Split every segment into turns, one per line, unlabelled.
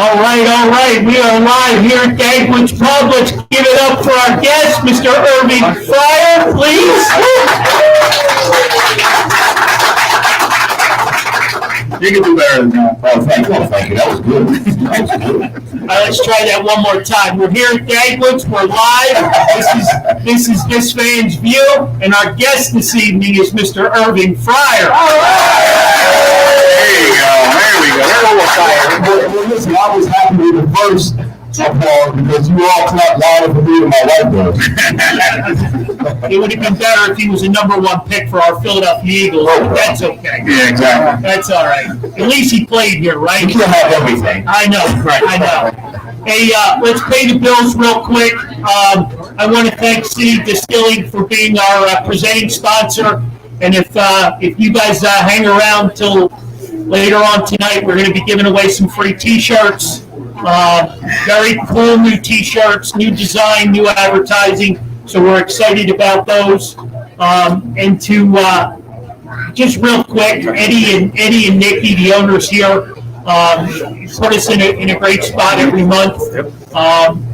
All right. We are live here at Dagwood's Pub. Let's give it up for our guest, Mr. Irving Fryar, please.
You can do better than that. Oh, thank you. That was good.
All right, let's try that one more time. We're here at Dagwood's. We're live. This is This Fan's View, and our guest this evening is Mr. Irving Fryar.
All right. There you go. Well, listen, I was happy with the first applause because you all clapped louder for me than my wife does.
It would have been better if he was a number one pick for our Philadelphia Eagles, but that's okay.
Yeah, exactly.
That's all right. At least he played here, right?
You can't have everything.
I know. Hey, let's pay the bills real quick. I want to thank Distilling for being our presenting sponsor. And if you guys hang around till later on tonight, we're going to be giving away some free T-shirts. Very cool new T-shirts, new design, new advertising. So we're excited about those. And to just real quick, Eddie and Nikki, the owners here, put us in a great spot every month.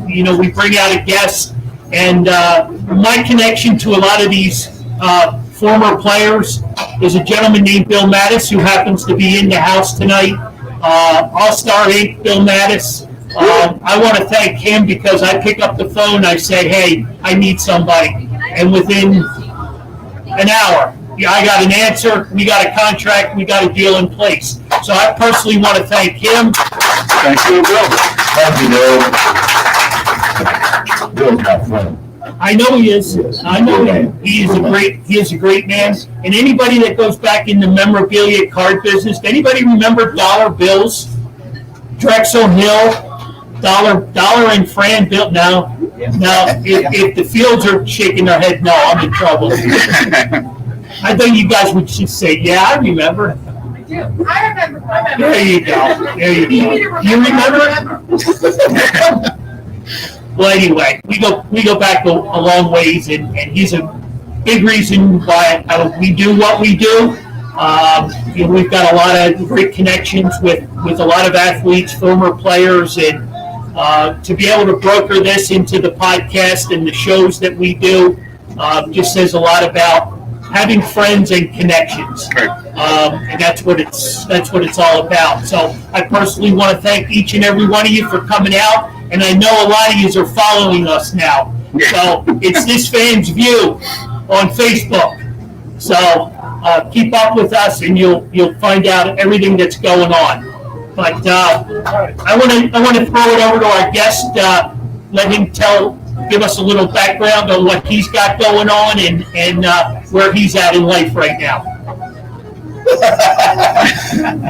We bring out a guest, and my connection to a lot of these former players is a gentleman named Bill Mattis, who happens to be in the house tonight. All-Star Inc., Bill Mattis. I want to thank him because I pick up the phone, I say, hey, I need somebody. And within an hour, I got an answer, we got a contract, we got a deal in place. So I personally want to thank him.
Thank you, Bill. Thank you, Bill. Bill's my friend.
I know he is. Yes. I know him. He is a great man. And anybody that goes back in the memorabilia card business, anybody remember dollar bills? Drexel Hill, dollar and Fran bill. Now, if the Fields are shaking their head, no, I'm in trouble. I think you guys would just say, yeah, I remember.
I do. I remember.
There you go. You remember? Well, anyway, we go back a long ways, and he's a big reason why we do what we do. We've got a lot of great connections with a lot of athletes, former players, and to be able to broker this into the podcast and the shows that we do just says a lot about having friends and connections. And that's what it's all about. So I personally want to thank each and every one of you for coming out. And I know a lot of you are following us now. So it's This Fan's View on Facebook. So keep up with us, and you'll find out everything that's going on. But I want to throw it over to our guest. Let him give us a little background on what he's got going on and where he's at in life right now.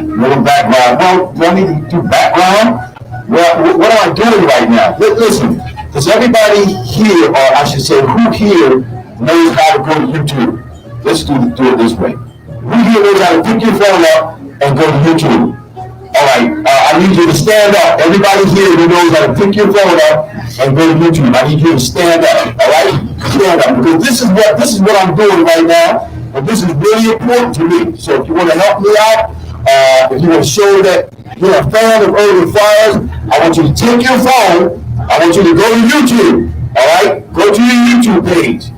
Little background. Well, do I need to do background? Well, what am I doing right now? Listen, does everybody here, or I should say, who here knows how to go to YouTube? Let's do it this way. Who here knows how to pick your phone up and go to YouTube? All right, I need you to stand up. Everybody here who knows how to pick your phone up and go to YouTube, I need you to stand up. All right, stand up, because this is what I'm doing right now, and this is really important to me. So if you want to help me out, if you want to show that you're a fan of Irving Fryar, I want you to take your phone. I want you to go to YouTube. All right, go to your YouTube page.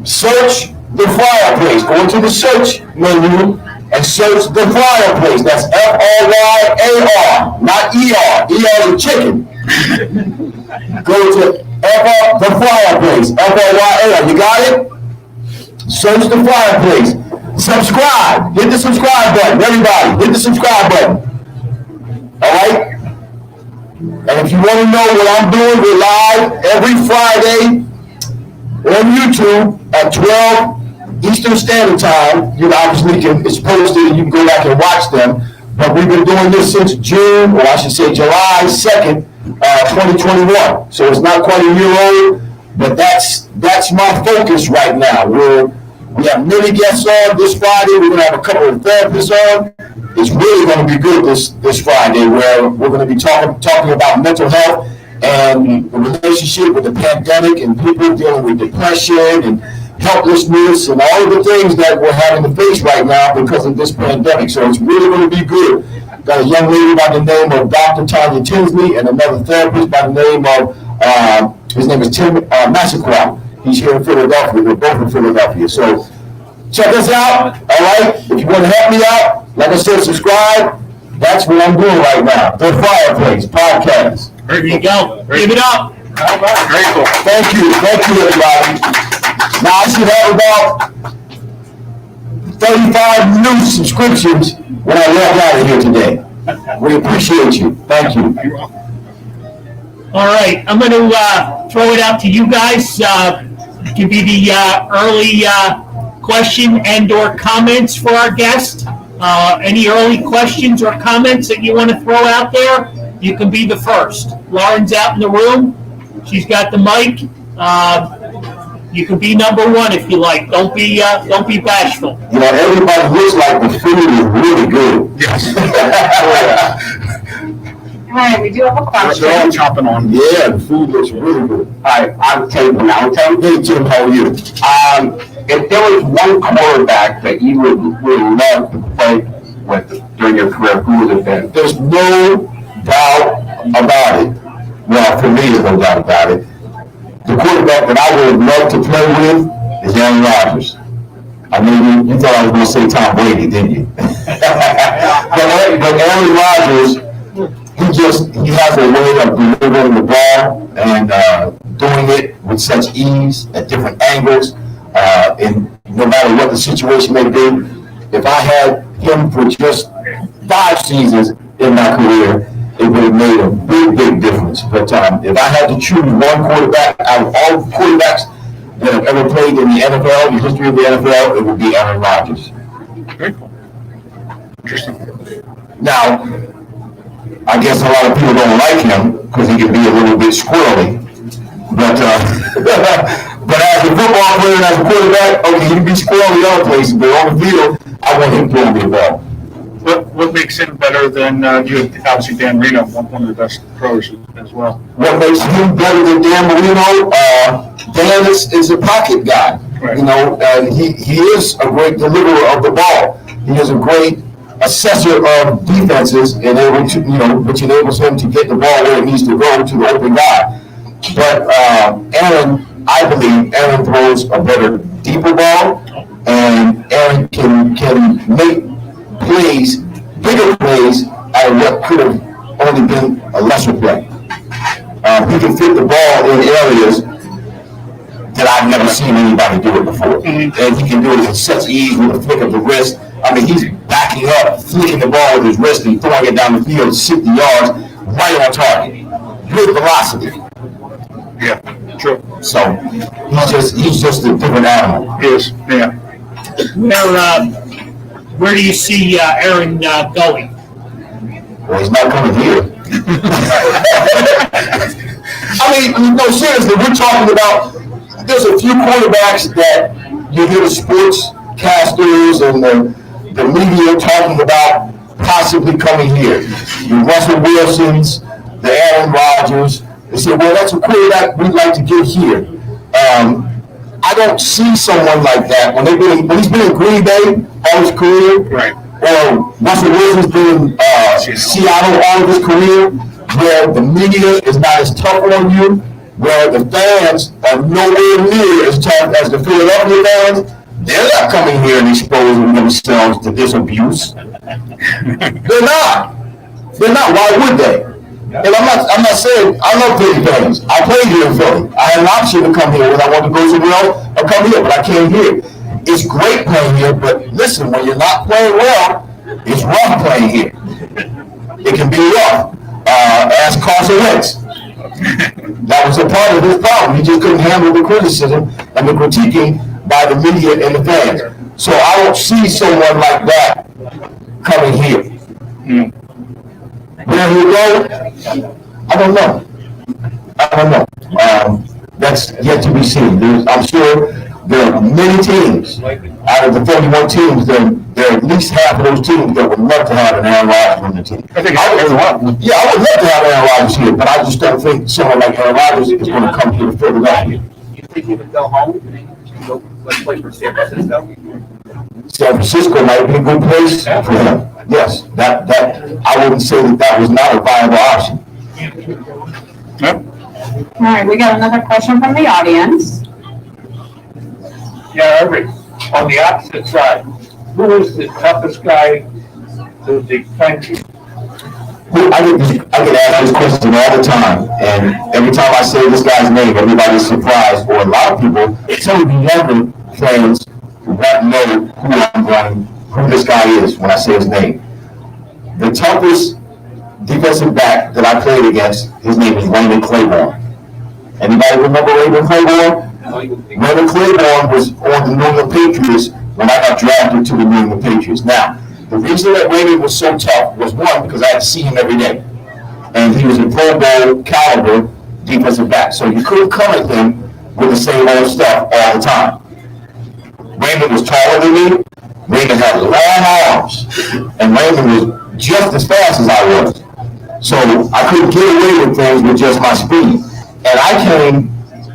Search the fireplace. Go into the search menu and search the fireplace. That's F-R-Y-A-R, not E-R. E-R is a chicken. Go to the fireplace. F-R-Y-A-R. You got it? Search the fireplace. Subscribe. Hit the subscribe button. Everybody, hit the subscribe button. All right? And if you want to know what I'm doing, we're live every Friday on YouTube at 12 Eastern Standard Time. You obviously it's posted and you can go back and watch them. But we've been doing this since June, or I should say July 2nd, 2021. So it's not quite a year old, but that's my focus right now. We have many guests on this Friday. We're going to have a couple of therapists on. It's really going to be good this Friday, where we're going to be talking about mental health and the relationship with the pandemic and people dealing with depression and helplessness and all of the things that we're having to face right now because of this pandemic. So it's really going to be good. got a young lady by the name of Dr. Tanya Tinsley, and another therapist by the name of, his name is Tim Massaquoi. He's here in Philadelphia. We're both in Philadelphia. So check us out, all right? If you want to help me out, like I said, subscribe. That's what I'm doing right now. The Fireplace Podcast.
There you go. Give it up.
Grateful.
Thank you, everybody. Now I should have about 35 new subscriptions when I walk out of here today. We appreciate you. Thank you.
All right, I'm going to throw it out to you guys. Give you the early question and/or comments for our guest. Any early questions or comments that you want to throw out there? You can be the first. Lauren's out in the room. She's got the mic. You can be number one if you like. Don't be bashful.
You know, everybody looks like the food is really good.
Yes.
All right, we do have a question.
They're all chomping on.
Yeah, the food looks really good.
Hi, I'm Tim from Allentown.
Hey, Jim, how are you?
If there was one quarterback that you would love to play with during your career, who would it be?
There's no doubt about it. Well, for me, there's no doubt about it. The quarterback that I would love to play with is Aaron Rodgers. I mean, you thought I was going to say Tom Brady, didn't you? but Aaron Rodgers, he has a way of delivering the ball and doing it with such ease at different angles, and no matter what the situation may be. If I had him for just 5 seasons in my career, it would have made a big difference. But if I had to choose one quarterback out of all the quarterbacks that have ever played in the NFL, the history of the NFL, it would be Aaron Rodgers.
Very cool. Interesting.
Now, I guess a lot of people don't like him because he can be a little bit squirrely. But but as a football player and as a quarterback, okay, he can be squirrely other places, but on the field, I want him throwing me the ball.
What makes him better than you? Obviously, Dan Marino, one of the best pros as well.
What makes him better than Dan Marino? Dan is a pocket guy.
Right.
You know, he is a great deliverer of the ball. He is a great assessor of defenses and able to, which enables him to get the ball where it needs to go to the open guy. But Aaron, I believe Aaron throws a better, deeper ball, and Aaron can make plays, bigger plays out of what could have only been a lesser play. He can fit the ball in areas that I've never seen anybody do it before. And he can do it with such ease with a flick of the wrist. I mean, he's backing up, flicking the ball with his wrist and throwing it down the field 60 yards, right on target. Good velocity.
Yeah, true.
So he's just a different animal.
He is. Yeah.
Where do you see Aaron going?
Well, he's not coming here. I mean, no, seriously, we're talking about, there's a few quarterbacks that you hear the sportscasters and the media talking about possibly coming here. The Russell Wilsons, the Aaron Rodgers. They say, well, that's a quarterback we'd like to get here. I don't see someone like that when he's been in Green Bay all his career.
Right.
Or Russell Wilson's been in Seattle all of his career, where the media is not as tough on you, where the fans are nowhere near as tough as the Philadelphia fans. They're not coming here and exposing themselves to this abuse. They're not. Why would they? And I'm not saying I love Philly fans. I played here in Philly. I had an option to come here when I wanted to go somewhere else or come here, but I came here. It's great playing here, but listen, when you're not playing well, it's rough playing here. It can be rough. Ask Carson Wentz. That was a part of his problem. He just couldn't handle the criticism and the critiquing by the media and the fans. So I don't see someone like that coming here. Where he'll go, I don't know. That's yet to be seen. I'm sure there are many teams out of the 41 teams. There are at least half of those teams that would love to have an Aaron Rodgers on the team. I would love to have Aaron Rodgers here, but I just don't think someone like Aaron Rodgers is going to come here to Philadelphia.
You think he would go home? Let's play for San Francisco.
San Francisco might be a good place for him. yes, that, I wouldn't say that was not a viable option.
Yep.
All right, we got another question from the audience.
Yeah, Irving, on the opposite side, who is the toughest guy to defend you?
I get asked this question all the time, and every time I say this guy's name, everybody's surprised, or a lot of people, some of the younger fans won't know who this guy is when I say his name. The toughest defensive back that I played against, his name is Raymond Claiborne. Anybody remember Raymond Claiborne? Raymond Claiborne was on the New England Patriots when I got drafted to the New England Patriots. Now, the reason that Raymond was so tough was, one, because I had to see him every day. And he was a Pro Bowl caliber defensive back. So you couldn't come at him with the same old stuff all the time. Raymond was taller than me. Raymond had long arms. And Raymond was just as fast as I was. So I couldn't get away with things with just my speed. And I came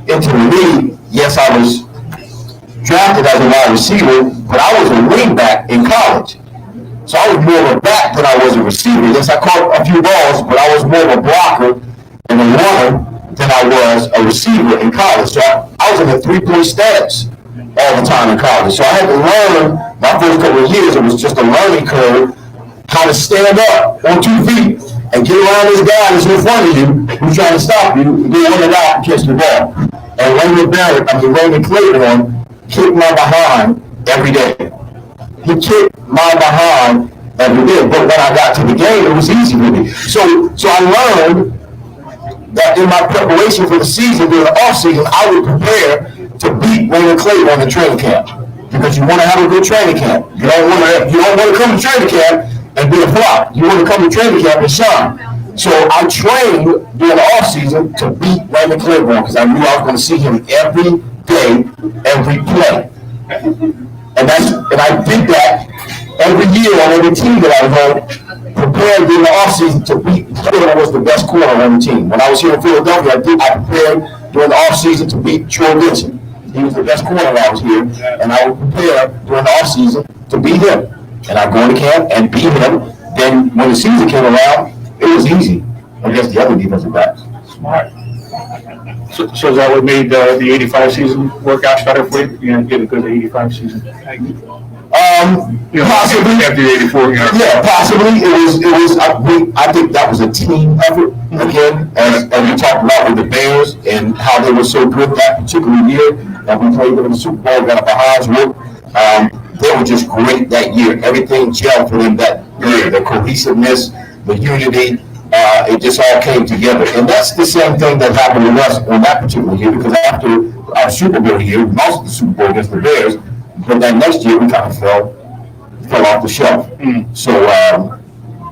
into the league, yes, I was drafted as a wide receiver, but I was a wingback in college. So I was more of a back than I was a receiver. Yes, I caught a few balls, but I was more of a blocker and a runner than I was a receiver in college. So I was in the three-point stance all the time in college. So I had to learn, my first couple of years, it was just a learning curve, how to stand up on 2 feet and get around this guy that's in front of you who's trying to stop you, and get in and out and catch the ball. And Raymond Claiborne kicked my behind every day. He kicked my behind every day. But when I got to the game, it was easy for me. So I learned that in my preparation for the season, during the off season, I would prepare to beat Raymond Claiborne in training camp. Because you want to have a good training camp. You don't want to come to training camp and be a flop. You want to come to training camp and shine. So I trained during the off season to beat Raymond Claiborne because I knew I was going to see him every day, every play. And I did that every year on every team that I was on, prepared during the offseason to beat whoever was the best corner on the team. When I was here in Philadelphia, I prepared during the offseason to beat Troy Vincent. He was the best corner when I was here, and I would prepare during the offseason to beat him. And I'd go into camp and beat him. Then when the season came around, it was easy against the other defensive backs.
Smart. So is that what made the 85 season work out better for you? You know, get a good 85 season.
Possibly.
After 84,
Yeah, possibly. I think that was a team effort again, as we talked about with the Bears and how they were so good that particular year that we played them in the Super Bowl, got a behinds work. They were just great that year. Everything gelled for them that year. The cohesiveness, the unity, it just all came together. And that's the same thing that happened with us on that particular year, because after our Super Bowl year, we lost the Super Bowl against the Bears, but that next year we kind of fell off the shelf. So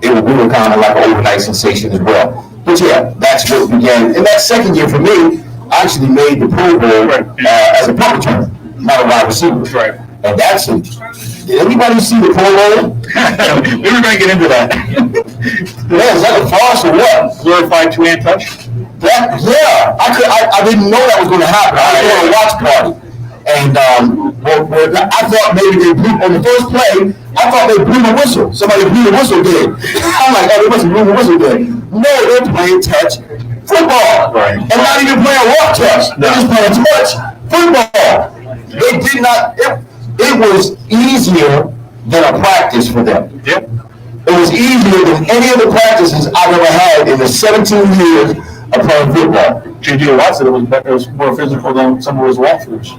we were kind of like an overnight sensation as well. But yeah, that's what began. And that second year for me, I actually made the Pro Bowl as a punt returner, not a wide receiver.
Right.
And that's it. Did anybody see the Pro Bowl?
We were going to get into that.
Yeah, is that a farce or what?
Glorified two-hand touch?
I didn't know that was going to happen. I was doing a watch party. And I thought maybe they blew, on the first play, I thought they blew the whistle. Somebody blew the whistle dead. I'm like, oh, they must have blew the whistle dead. No, they're playing touch football.
Right.
And not even playing walk touch. They're just playing touch football. They did not, it was easier than a practice for them.
Yep.
It was easier than any of the practices I've ever had in the 17 years of playing football.
J.J. Watt said it was more physical than some of his walkthroughs.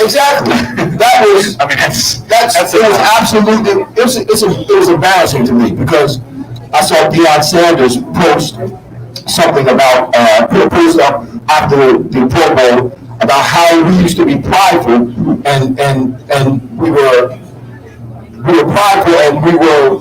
Exactly. That was.
I mean,
it was embarrassing to me because I saw Deion Sanders post something about put a post up after the Pro Bowl about how we used to be prideful and we were prideful and we were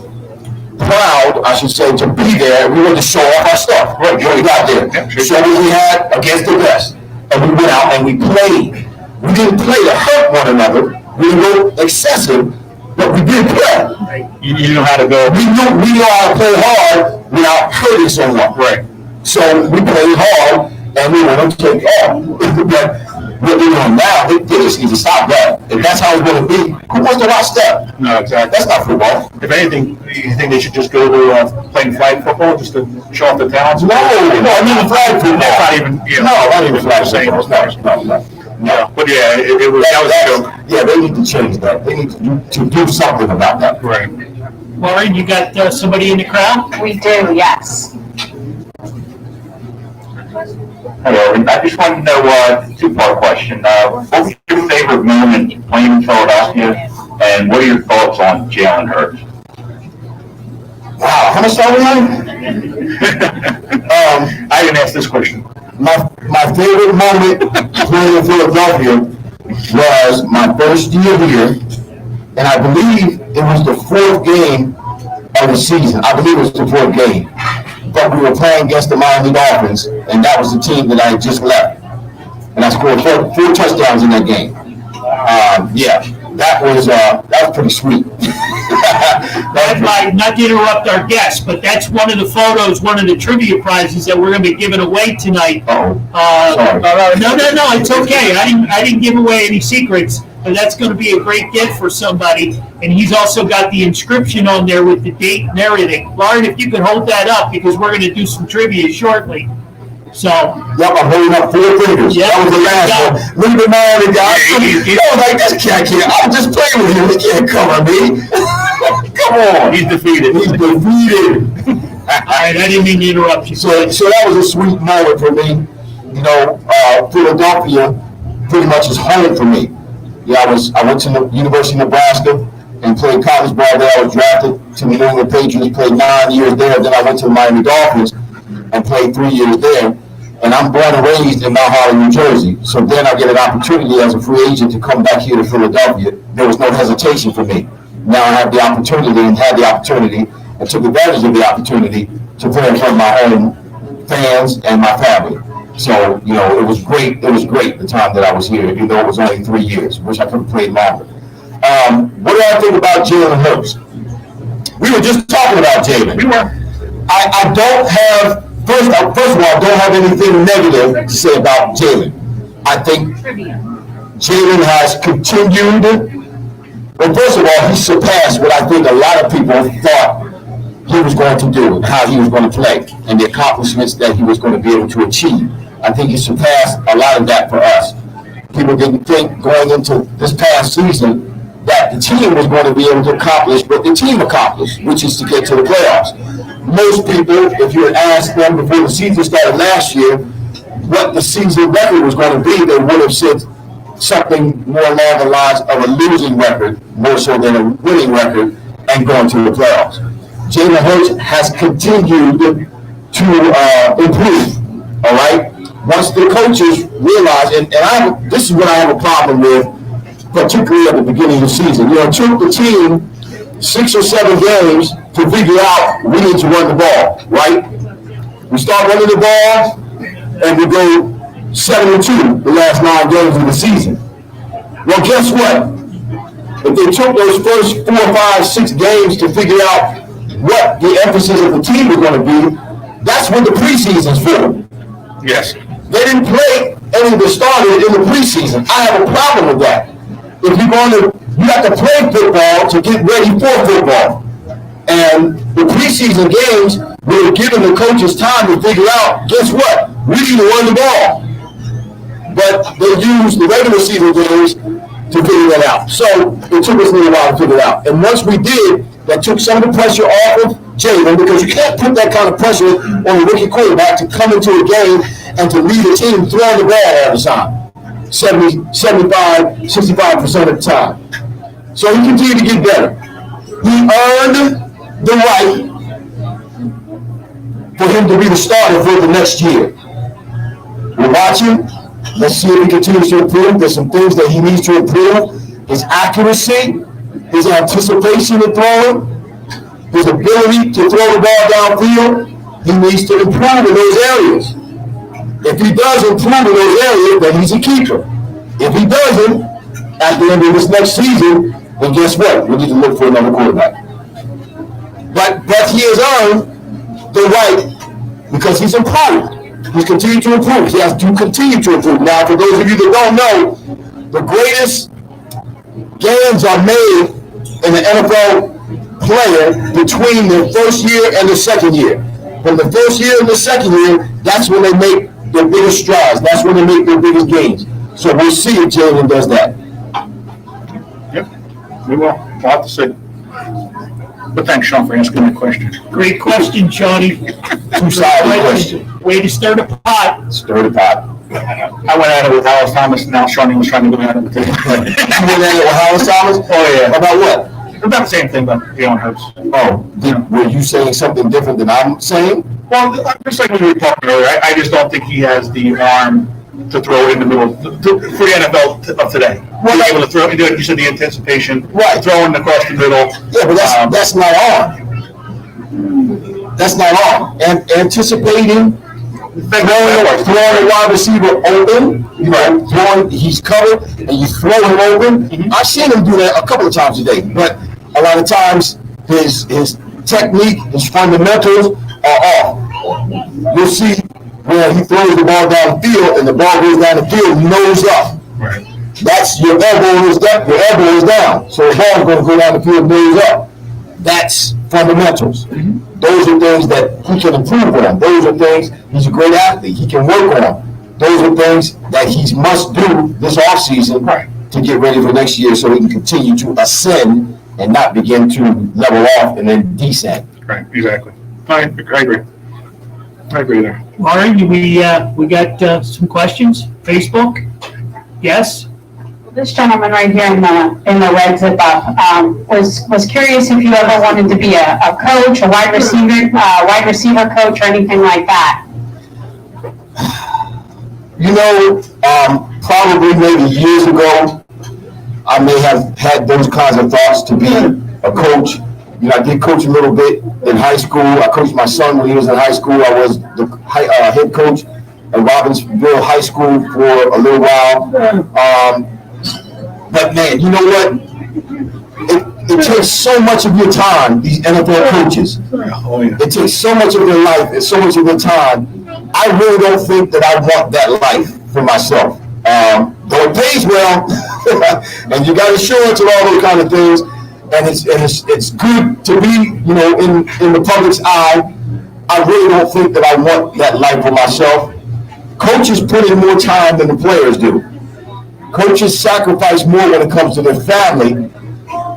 proud, I should say, to be there. We wanted to show off our stuff. Right, when we got there.
Yeah, sure.
Show what we had against the best. And we went out and we played. We didn't play to hurt one another. We didn't go excessive, but we did play.
You know how to go.
We know how to play hard without hurting someone.
Right.
So we played hard and we want to take off. what they're doing now, they just need to stop that. If that's how it's going to be, who wants to watch that?
No, exactly.
That's not football.
If anything, you think they should just go to playing flag football just to show off the talents?
No, I mean flag football.
That's not even,
No, not even flag football. No.
Yeah, but yeah, that was a joke.
Yeah, they need to change that. They need to do something about that.
Right.
Lauren, you got somebody in the crowd?
We do, yes.
Hello, I just wanted to know, two-part question. What was your favorite moment playing in Philadelphia, and what are your thoughts on Jalen Hurts?
Wow, how much time we on?
I didn't ask this question.
My favorite moment playing in Philadelphia was my first year here, and I believe it was the fourth game of the season. I believe it was the fourth game. But we were playing against the Miami Dolphins, and that was the team that I had just left. And I scored four touchdowns in that game. Yeah, that was pretty sweet.
Not to interrupt our guest, but that's one of the photos, one of the trivia prizes that we're going to be giving away tonight.
Sorry.
No, it's okay. I didn't give away any secrets, but that's going to be a great gift for somebody. And he's also got the inscription on there with the date and everything. Lauren, if you could hold that up, because we're going to do some trivia shortly. So.
Yep, I'm holding up 4 fingers.
Yep.
That was the last one. Look at the man, the guy. I was like, this cat can't. I'm just playing with him. He can't cover me. Come on.
He's defeated.
He's defeated.
All right, I didn't mean to interrupt you.
So that was a sweet moment for me. You know, Philadelphia pretty much is home for me. Yeah, I went to the University of Nebraska and played college ball there. I was drafted to the New England Patriots, played 9 years there. Then I went to the Miami Dolphins and played 3 years there. And I'm born and raised in Mount Holly, New Jersey. So then I get an opportunity as a free agent to come back here to Philadelphia. There was no hesitation for me. Now I have the opportunity and had the opportunity and took advantage of the opportunity to play in front of my home fans and my family. So, you know, it was great. It was great the time that I was here, even though it was only 3 years. Wish I could have played longer. What do I think about Jalen Hurts? We were just talking about Jalen.
We were.
I don't have, first of all, I don't have anything negative to say about Jalen. I think Jalen has continued. Well, first of all, he surpassed what I think a lot of people thought he was going to do and how he was going to play and the accomplishments that he was going to be able to achieve. I think he surpassed a lot of that for us. People didn't think going into this past season that the team was going to be able to accomplish what the team accomplished, which is to get to the playoffs. Most people, if you had asked them before the season started last year what the season record was going to be, they would have said something more along the lines of a losing record, more so than a winning record, and going to the playoffs. Jalen Hurts has continued to improve, all right? Once the coaches realize, and this is what I have a problem with, particularly at the beginning of the season. You know, it took the team 6 or 7 games to figure out we need to run the ball, right? We start running the ball, and we go 7-2 the last 9 games of the season. Well, guess what? If they took those first 4, 5, 6 games to figure out what the emphasis of the team was going to be, that's what the preseason's for.
Yes.
They didn't play any of the starters in the preseason. I have a problem with that. If you have to play football to get ready for football. And the preseason games were giving the coaches time to figure out, guess what? We need to run the ball. But they used the regular season games to figure that out. So it took us a little while to figure it out. And once we did, that took some of the pressure off of Jalen, because you can't put that kind of pressure on a rookie quarterback to come into a game and to lead a team throwing the ball all the time. 70, 75, 65% of the time. So he continued to get better. He earned the right for him to be the starter for the next year. We're watching. Let's see if he continues to improve. There's some things that he needs to improve. His accuracy, his anticipation in throwing, his ability to throw the ball downfield, he needs to improve in those areas. If he does improve in those areas, then he's a keeper. If he doesn't, at the end of this next season, then guess what? We need to look for another quarterback. But he has earned the right because he's improved. He's continuing to improve. He has to continue to improve. Now, for those of you that don't know, the greatest gains are made in the NFL player between their first year and the second year. From the first year and the second year, that's when they make their biggest strides. That's when they make their biggest gains. So we'll see if Jalen does that.
Yep, we will. We'll have to see. But thanks, Sean, for asking that question.
Great question, Johnny.
Two-sided question.
Way to stir the pot.
Stir the pot.
I went at it with Alice Thomas, and now Shawnee was trying to go at it with him.
You went at it with Howard Thomas?
Oh, yeah.
About what?
About the same thing, but Jalen Hurts.
Oh, were you saying something different than I'm saying?
Well, just like we were talking earlier, I just don't think he has the arm to throw in the middle for the NFL of today.
Well,
Being able to throw, you said the anticipation,
Right.
throwing across the middle.
Yeah, but that's not on. That's not on. And anticipating throwing a wide receiver open, he's covered, and you throw him open. I've seen him do that a couple of times today, but a lot of times his technique, his fundamentals are off. You'll see where he throws the ball down the field, and the ball goes down the field nose up.
Right.
That's your elbow is down. Your elbow is down, so the ball's going to go down the field nose up. That's fundamentals. Those are things that he can improve on. Those are things he's a great athlete. He can work on. Those are things that he must do this offseason to get ready for next year so he can continue to ascend and not begin to level off and then descend.
Right, exactly. I agree. I agree there.
Lauren, we got some questions? Facebook? Yes?
This gentleman right here in the red zip up was curious if you ever wanted to be a coach, a wide receiver coach, or anything like that.
Probably maybe years ago, I may have had those kinds of thoughts to be a coach. I did coach a little bit in high school. I coached my son when he was in high school. I was the head coach at Robbinsville High School for a little while. But man, you know what? It takes so much of your time, these NFL coaches.
Oh, yeah.
It takes so much of their life and so much of their time. I really don't think that I want that life for myself. Though it pays well, and you got insurance and all those kind of things, and it's good to be, in the public's eye. I really don't think that I want that life for myself. Coaches put in more time than the players do. Coaches sacrifice more when it comes to their family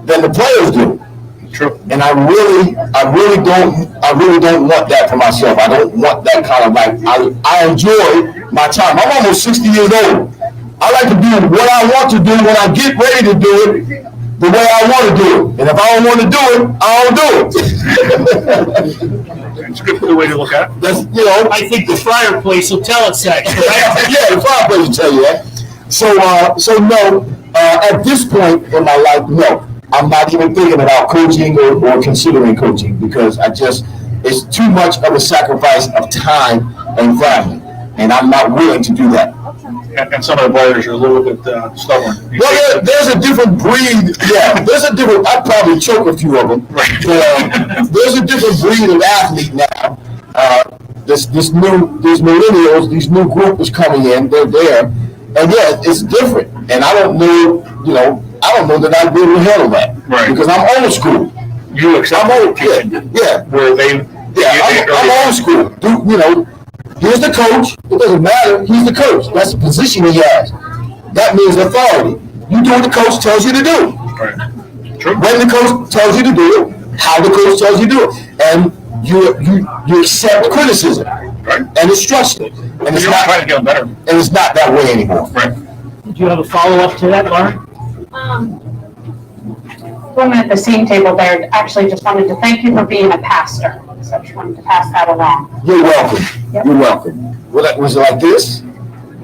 than the players do.
True.
And I really don't want that for myself. I don't want that kind of life. I enjoy my time. I'm almost 60 years old. I like to do what I want to do when I get ready to do it the way I want to do it. And if I don't want to do it, I don't do it.
It's a good way to look at it.
That's,
I think the fireplace will tell it that, correct?
yeah, the fireplace will tell you that. So no, at this point in my life, no. I'm not even thinking about coaching or considering coaching because it's too much of a sacrifice of time and family. And I'm not willing to do that.
And some of the players are a little bit stubborn.
Well, there's a different breed. Yeah, I'd probably choke a few of them.
Right.
There's a different breed of athlete now. These millennials, this new group is coming in. They're there. And yeah, it's different. And I don't know that I'd be able to handle that.
Right.
Because I'm old school.
You accept
I'm old.
teaching.
Yeah.
Where
I'm old school. Here's the coach. It doesn't matter. He's the coach. That's the position he has. That means authority. You do what the coach tells you to do.
Right. True.
When the coach tells you to do it, how the coach tells you to do it. And you accept criticism and instruction. And it's
You're
not
trying to get them better.
and it's not that way anymore.
Right.
Did you have a follow-up to that, Lauren?
Woman at the same table there actually just wanted to thank you for being a pastor. So I just wanted to pass that along.
You're welcome.
Yep.
You're welcome. Was it like this?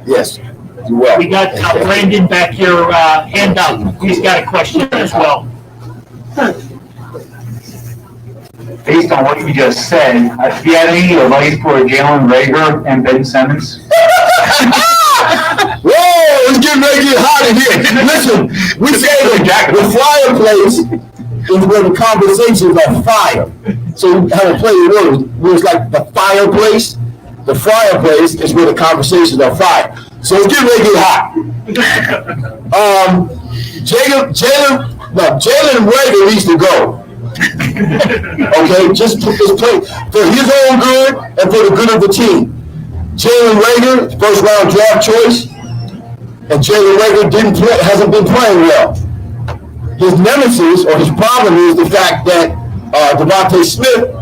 Yes. You're welcome.
We got Brandon back here, hand up. He's got a question as well.
Based on what you just said, do you have any advice for Jalen Rager and Ben Simmons?
Whoa, it's getting ready to get hot in here. Listen, we say the fireplace is where the conversations are fire. So we have a play of words. It was like the fireplace. The Fryar place is where the conversations are fried. So it's getting ready to get hot. Jalen Rager needs to go. Okay, just play for his own good and for the good of the team. Jalen Rager, first round draft choice, and Jalen Rager hasn't been playing well. His nemesis or his problem is the fact that Devontae Smith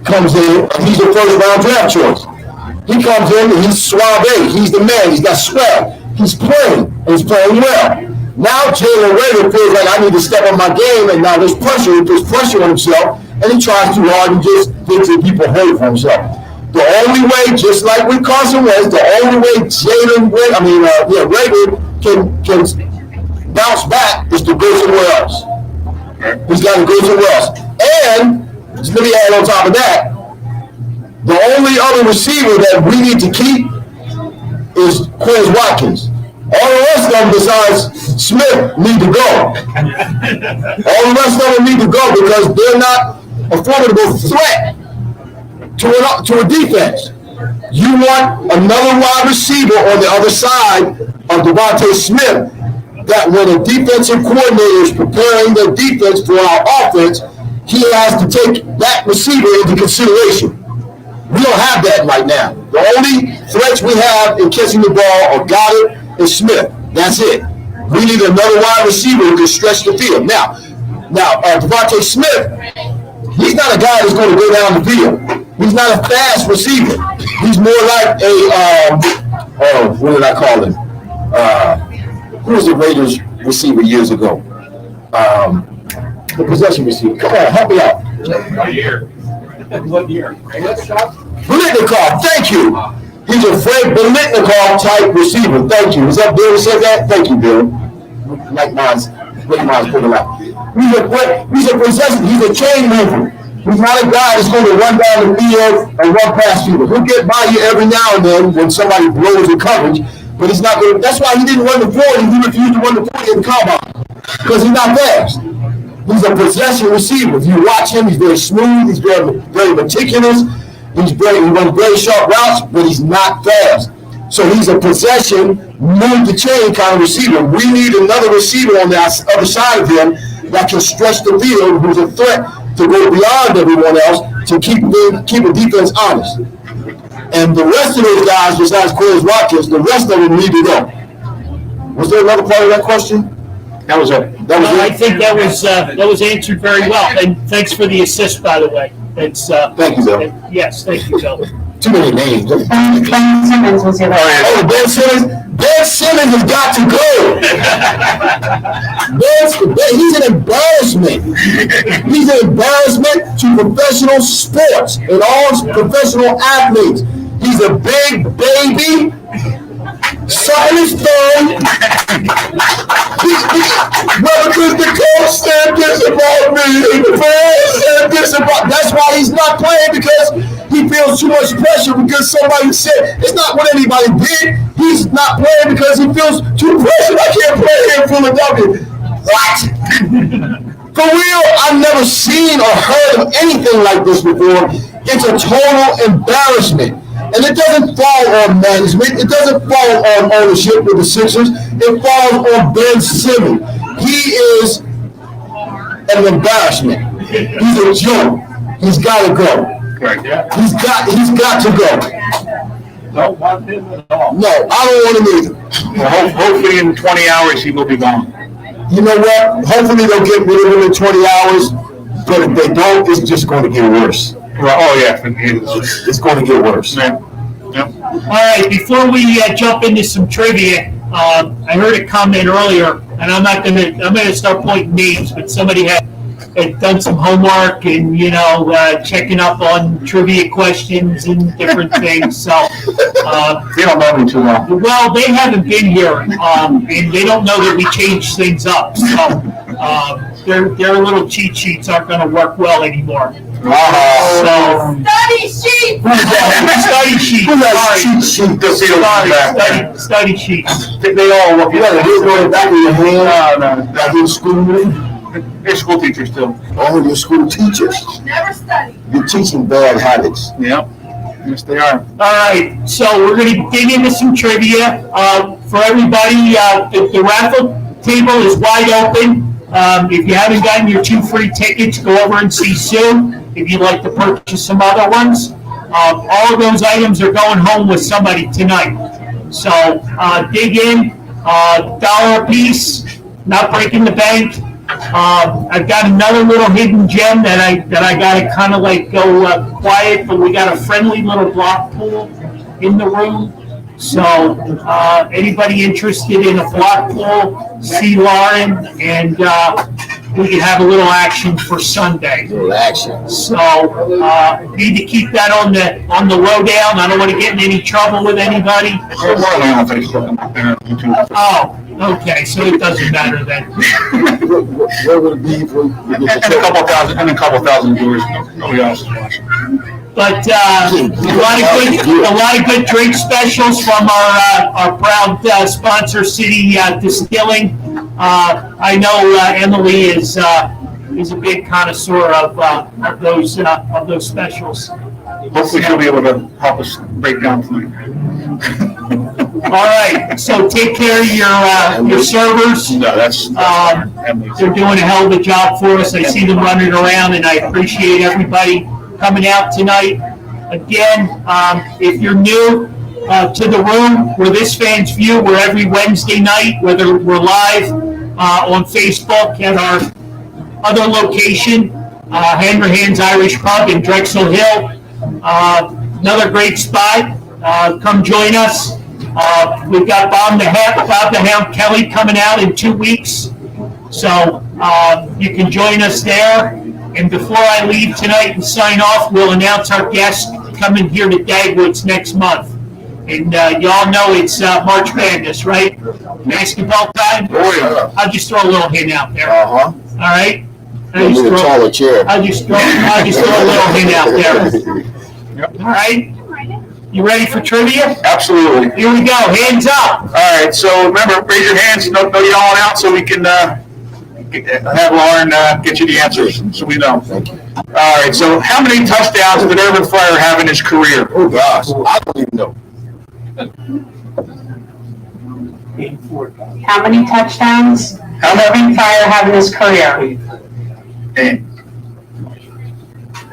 comes in and he's a first round draft choice. He comes in and he's suave. He's the man. He's got swag. He's playing and he's playing well. Now Jalen Rager feels like I need to step on my game, and now there's pressure. He puts pressure on himself, and he tries too hard and just thinks that people hurt for himself. The only way, just like with Carson Wentz, the only way Rager can bounce back is to go somewhere else. He's got to go somewhere else. And just let me add on top of that, the only other receiver that we need to keep is Quez Watkins. All the rest of them besides Smith need to go. All the rest of them need to go because they're not a formidable threat to a defense. You want another wide receiver on the other side of Devontae Smith that when a defensive coordinator is preparing the defense for our offense, he has to take that receiver into consideration. We don't have that right now. The only threats we have in catching the ball are Goddard and Smith. That's it. We need another wide receiver who can stretch the field. Now, Devontae Smith, he's not a guy that's going to go down the field. He's not a fast receiver. He's more like what did I call him? Who was the Raiders receiver years ago? The possession receiver. Come on, help me out. What year? Biletnikoff, thank you. He's a Fred Biletnikoff type receiver. Thank you. Is that Bill who said that? Thank you, Bill. Like mine's put it out. He's a possession. He's a chain mover. He's not a guy that's going to run down the field and run past people. He'll get by you every now and then when somebody blows in coverage, but he's not going to. That's why he didn't run the 40. He refused to run the 40 in the combine because he's not fast. He's a possession receiver. If you watch him, he's very smooth. He's very, very meticulous. He runs very sharp routes, but he's not fast. So he's a possession, move the chain kind of receiver. We need another receiver on the other side of him that can stretch the field, who's a threat to go beyond everyone else to keep the defense honest. And the rest of those guys, besides Quez Watkins, the rest of them need to go. Was there another part of that question?
That was it.
I think that was answered very well, and thanks for the assist, by the way. It's
Thank you, Bill.
Yes, thank you, Bill.
Too many names.
Ben Simmons was the other.
Oh, Ben Simmons. Ben Simmons has got to go. He's an embarrassment. He's an embarrassment to professional sports and all professional athletes. He's a big baby. Sucking his thumb. Well, because the coach said this about me, the fans said this about. That's why he's not playing, because he feels too much pressure because somebody said it's not what anybody did. He's not playing because he feels too pressured. I can't play here in Philadelphia. What? For real, I've never seen or heard of anything like this before. It's a total embarrassment. And it doesn't fall on management. It doesn't fall on ownership with the Sixers. It falls on Ben Simmons. He is an embarrassment. He's a joke. He's got to go.
Right, yeah.
He's got to go.
Don't want him at all.
No, I don't want him either.
Well, hopefully in 20 hours he will be gone.
You know what? Hopefully they'll get rid of him in 20 hours. But if they don't, it's just going to get worse.
Well, oh yeah,
It's going to get worse.
yeah. Yep.
All right, before we jump into some trivia, I heard a comment earlier, and I'm gonna start pointing names, but somebody had done some homework and checking up on trivia questions and different things. So
They don't know me too well.
well, they haven't been here, and they don't know that we changed things up. So their little cheat sheets aren't going to work well anymore. So
Study sheet!
study sheets.
Cheat sheet.
Study sheets.
They all work. You got to do it back in your hand. Like in school.
They're school teachers still.
Oh, your school teachers.
Never study.
You're teaching bad habits.
Yep. Yes, they are.
All right, so we're going to dig into some trivia. For everybody, the raffle table is wide open. If you haven't gotten your 2 free tickets, go over and see Sue if you'd like to purchase some other ones. All of those items are going home with somebody tonight. So dig in, $1 a piece, not breaking the bank. I've got another little hidden gem that I got to kind of like go quiet, but we got a friendly little block pool in the room. So anybody interested in a block pool, see Lauren, and we can have a little action for Sunday.
Little action.
So need to keep that on the lowdown. I don't want to get in any trouble with anybody.
We're on Facebook and up there on YouTube.
Oh, okay, so it doesn't matter then.
Where would it be if we get
And a couple thousand viewers. Nobody else is watching.
But a lot of good drink specials from our proud sponsor, City Distilling. I know Emily is a big connoisseur of those specials.
Hopefully she'll be able to help us break down tonight.
All right, so take care of your servers.
No, that's Emily's.
They're doing a hell of a job for us. I see them running around, and I appreciate everybody coming out tonight. Again, if you're new to the room, we're This Fan's View. We're every Wednesday night, whether we're live on Facebook at our other location, Hanrahan's Irish Pub in Drexel Hill. Another great spot. Come join us. We've got Bob the Hound Kelly coming out in 2 weeks. So you can join us there. And before I leave tonight and sign off, we'll announce our guest coming here to Dagwood's next month. And y'all know it's March Madness, right? Basketball time?
Oh, yeah.
I'll just throw a little hint out there.
Uh-huh.
All right?
We need a taller chair.
I'll just throw a little hint out there. All right? You ready for trivia?
Absolutely.
Here we go. Hands up.
All right, so remember, raise your hands, no yelling out, so we can have Lauren get you the answers, so we know.
Thank you.
All right, so how many touchdowns did Irving Fryar have in his career?
Oh, gosh. I don't even know.
How many touchdowns
How
did
many?
Irving Fryar have in his career?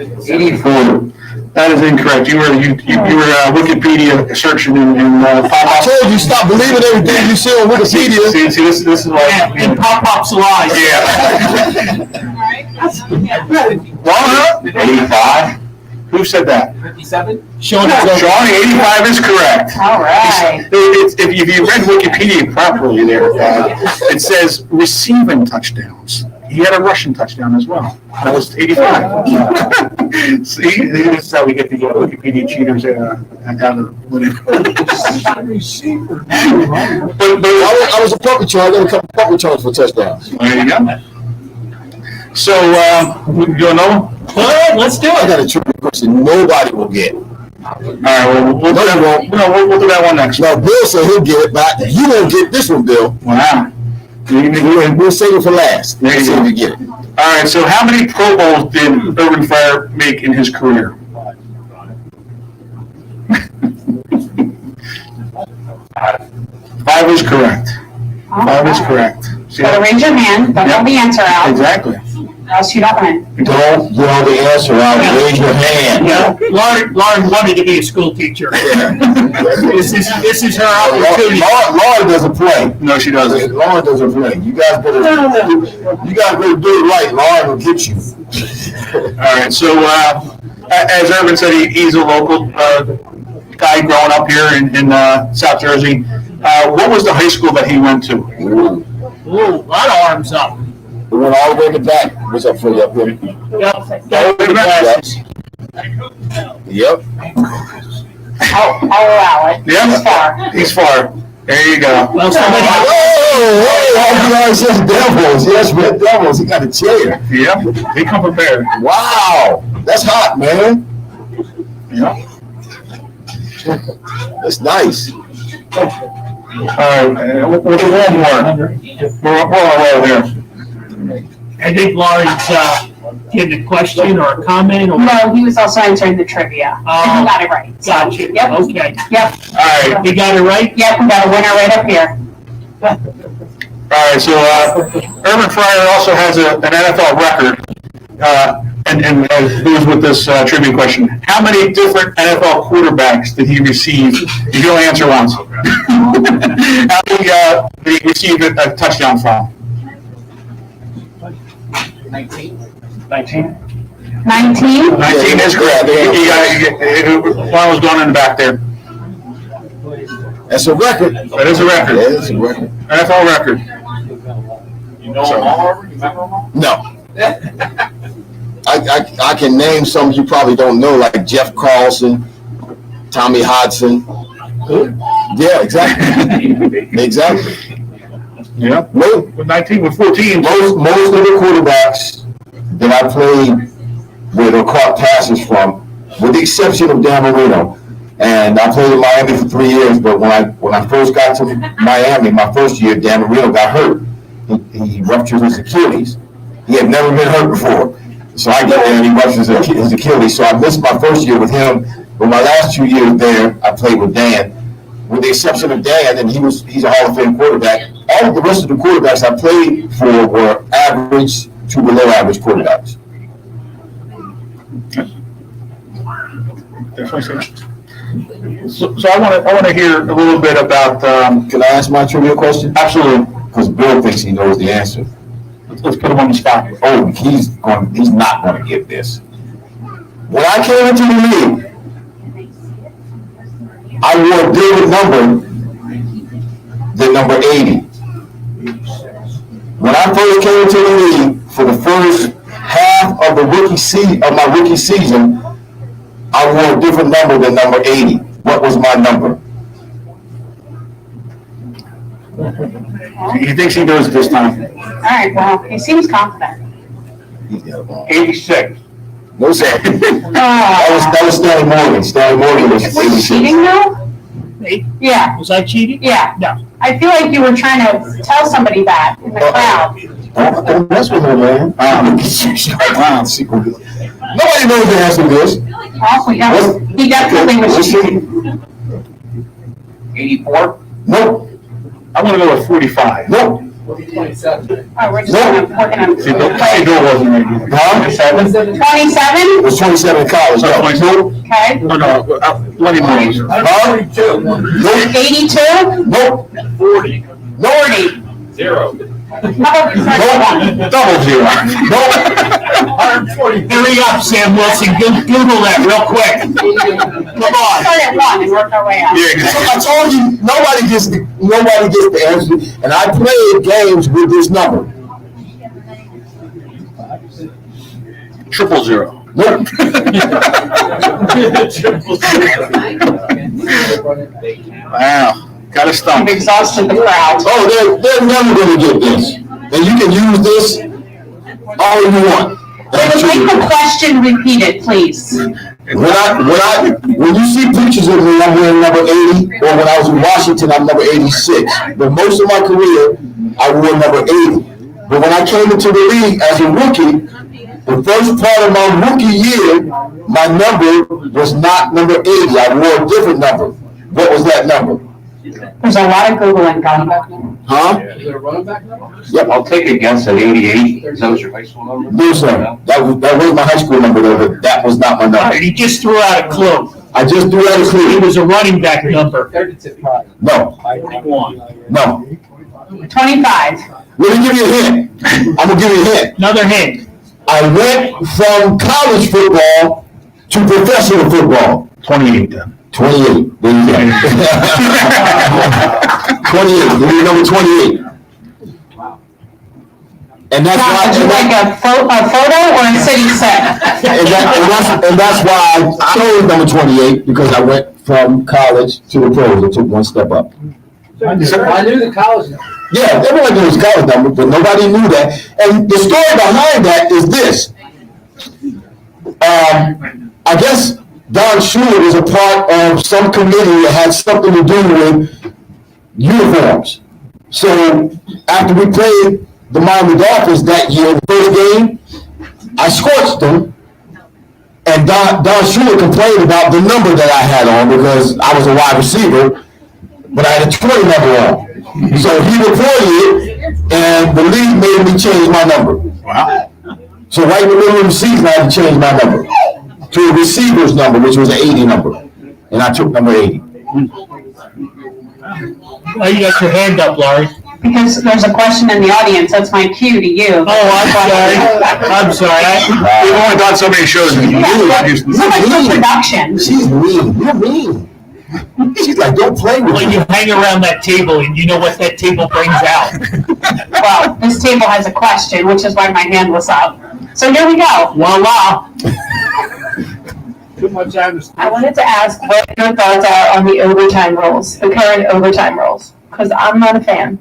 84.
That is incorrect. You were Wikipedia searching and
I
Pop-Pop.
told you, stop believing everything you see on Wikipedia.
See, this is like,
And Pop-Pop's lies.
yeah. Well,
85?
who said that?
Sean,
Sean, 85 is correct.
All right.
If you read Wikipedia properly there, it says receiving touchdowns. He had a rushing touchdown as well. That was 85. See, this is how we get the Wikipedia cheaters out of winning.
I was a punt return. I got a couple punt returns for touchdowns.
There you go. So, you don't know?
Well, let's do
I
it.
got a trivia question nobody will get.
All right, well, we'll do that one next.
Now, Bill said he'll get it, but you won't get this one, Bill.
Wow.
We'll save it for last.
There you
See
go.
if you get it.
All right, so how many Pro Bowls did Irving Fryar make in his career? 5 is correct. 5 is correct. See
Gotta
that?
raise your hand, don't hold the answer out,
Exactly.
or else you don't win.
Don't yell the answer out. Raise your hand.
Yeah, Lauren wanted to be a school teacher. This is her opportunity.
Lauren doesn't play.
No, she doesn't.
Lauren doesn't play. You guys better do it right. Lauren will get you.
All right, so as Irvin said, he's a local guy growing up here in South Jersey. What was the high school that he went to?
Ooh.
Ooh, a lot of arms up.
We went all the way to the back. What's up for you up here?
Yep, got the glasses.
Yep.
I'll allow it.
Yeah?
It's far.
He's far. There you go.
Well, somebody,
He says Devils. Yes, Red Devils. He got a chair.
Yep, he come prepared.
Wow. That's hot, man.
Yeah.
That's nice.
All right, we'll do one more. We're all here.
I think Lauren's Getting a question or a comment or?
No, he was also answering the trivia, and he got it right. So,
Gotcha,
Yep,
okay.
yep,
All right,
You got it right?
yep, we got a winner right up here.
all right, so, Irving Fryar also has an NFL record, and goes with this trivia question. How many different NFL quarterbacks did he receive? You can only answer once. How many did he receive a touchdown from?
19?
19?
19 is correct. One was going in the back there.
That's a record.
That is a record.
That is a record.
NFL record.
You know them all, Irving? You remember them all?
No. I can name some you probably don't know, like Jeff Carlson, Tommy Hodson. Yeah, exactly. Exactly.
Yeah.
Most
With 19, with 14.
of the quarterbacks that I played with or caught passes from, with the exception of Dan Marino, and I played in Miami for 3 years, but when I first got to Miami, my first year, Dan Marino got hurt. He ruptured his Achilles. He had never been hurt before. So I get there and he ruptures his Achilles. So I missed my first year with him. But my last 2 years there, I played with Dan. With the exception of Dan, and he's a Hall of Fame quarterback. All of the rest of the quarterbacks I played for were average to below average quarterbacks.
Definitely say that. So I want to hear a little bit about.
Can I ask my trivia question?
Absolutely.
Because Bill thinks he knows the answer.
Let's put him on the spot.
Oh, he's not going to get this. When I came into the league, I wore a bigger number than number 80. When I first came into the league, for the first half of my rookie season, I wore a different number than number 80. What was my number?
He thinks he knows it this time.
All right, well, he seems confident.
He's got it wrong.
86.
No, sir. That was Stanley Morgan. Stanley Morgan was
Was he
86.
cheating though?
Hey,
Yeah,
was I cheating?
yeah.
No.
I feel like you were trying to tell somebody that in the crowd.
Don't mess with him, man. Nobody knows the answer to this.
Oh, he definitely was cheating.
84?
Nope.
I'm going to go with 45.
Nope.
Oh, we're just working
See, Bill wasn't right either.
Huh?
27?
It was 27 in college. No.
Okay.
No, let him know.
Huh?
82?
Nope.
40.
40.
0.
How about you start with one?
Double zero.
Nope.
140.
Hurry up, Sam Wilson, Google that real quick. Come on.
Start at 1 and work our way up.
Yeah,
I told you, nobody gets the answer, and I played games with this number.
000.
Nope.
Wow. Got a stump.
You've exhausted the crowd.
Oh, they're never going to get this. And you can use this all you want.
Wait, make the question repeated, please.
When you see pictures of me, I'm wearing number 80, or when I was in Washington, I'm number 86. But most of my career, I wore number 80. But when I came into the league as a rookie, the first part of my rookie year, my number was not number 80. I wore a different number. What was that number?
There's a lot of Googling going on.
Huh?
Is there a running back number?
Yep.
I'll take a guess at 88. Is that your high school number?
No, sir. That was my high school number, though, but that was not my
All
number.
right, he just threw out a clue.
I just threw out a
He
clue.
was a running back number.
No,
41.
no.
25.
Let me give you a hint. I'm going to give you a hint.
Another hint.
I went from college football to professional football.
28 then.
28. There you go. 28. Give me number 28. And that's
Now,
why.
would you like a photo or a city set?
And that's why I chose number 28, because I went from college to the pros. I took one step up.
I knew the college number.
Yeah, everyone knew his college number, but nobody knew that. And the story behind that is this. I guess Don Shula was a part of some committee that had something to do with uniforms. So after we played the Miami Dolphins that year, the first game, I scorched them, and Don Shula complained about the number that I had on because I was a wide receiver, but I had a 20 number on. So he reported it, and the league made me change my number.
Wow.
So right in the middle of the season, I had to change my number to a receiver's number, which was an 80 number, and I took number 80.
Oh, you got your hand up, Laurie.
Because there's a question in the audience, that's my cue to you.
I'm sorry.
We've only done so many shows. And you really used to-
So much for production.
She's mean. You're mean. She's like, don't play with
Well,
me.
you hang around that table, and you know what that table brings out.
Well, this table has a question, which is why my hand was up. So here we go.
Voila.
Too much
I wanted to ask what your thoughts are on the overtime rules, the current overtime rules, because I'm not a fan.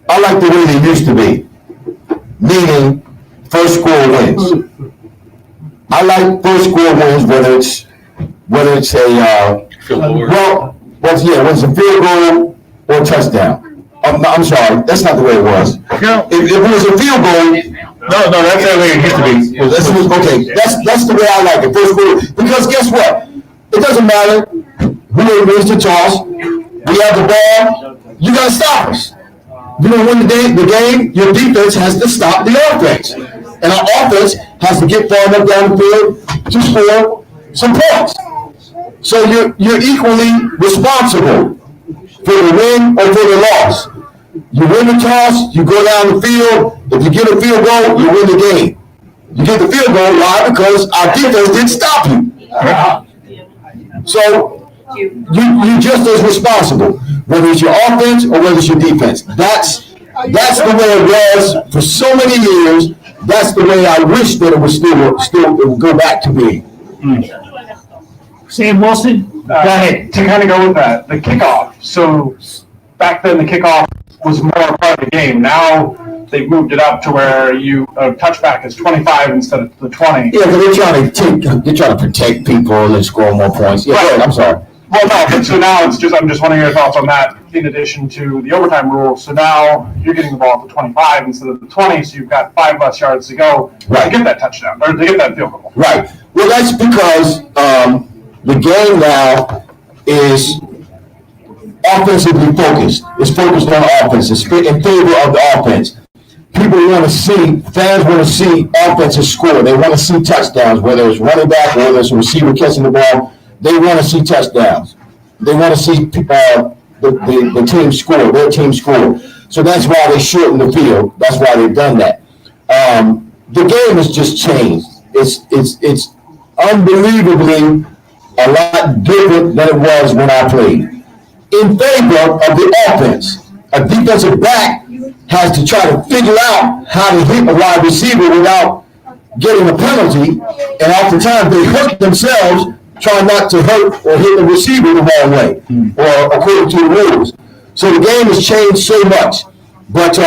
I like the way they used to be, meaning first score wins. I like first score wins, whether it's a whether it's a field goal or a touchdown. I'm sorry, that's not the way it was.
No,
If it was a field goal,
no, that's the way it used to be.
that's the way I like it. First score, because guess what? It doesn't matter who wins the toss. We have the ball. You gotta stop us. You don't win the game, your defense has to stop the offense. And our offense has to get far enough down the field to score some points. So you're equally responsible for the win or for the loss. You win the toss, you go down the field. If you get a field goal, you win the game. You get the field goal, why? Because our defense didn't stop you. So you're just as responsible, whether it's your offense or whether it's your defense. That's the way it was for so many years. That's the way I wish that it would go back to being.
Sam Wilson, go ahead.
To kind of go with that, the kickoff. So back then, the kickoff was more a part of the game. Now they've moved it up to where a touchback is 25 instead of the 20.
Yeah, because they're trying to protect people and score more points. Yeah,
Right.
go ahead, I'm sorry.
Well, no, but so now I'm just wondering your thoughts on that in addition to the overtime rule. So now you're getting the ball to 25 instead of the 20, so you've got 5 less yards to go
Right.
to get that touchdown, or to get that field goal.
Right. Well, that's because the game now is offensively focused. It's focused on offense. It's in favor of the offense. Fans want to see offenses score. They want to see touchdowns, whether it's running back or whether it's a receiver catching the ball. They want to see touchdowns. They want to see the team score, their team score. So that's why they shorten the field. That's why they've done that. The game has just changed. It's unbelievably a lot different than it was when I played. In favor of the offense, a defensive back has to try to figure out how to hit a wide receiver without getting a penalty, and oftentimes they hurt themselves trying not to hurt or hit the receiver the wrong way, or according to the rules. So the game has changed so much. But,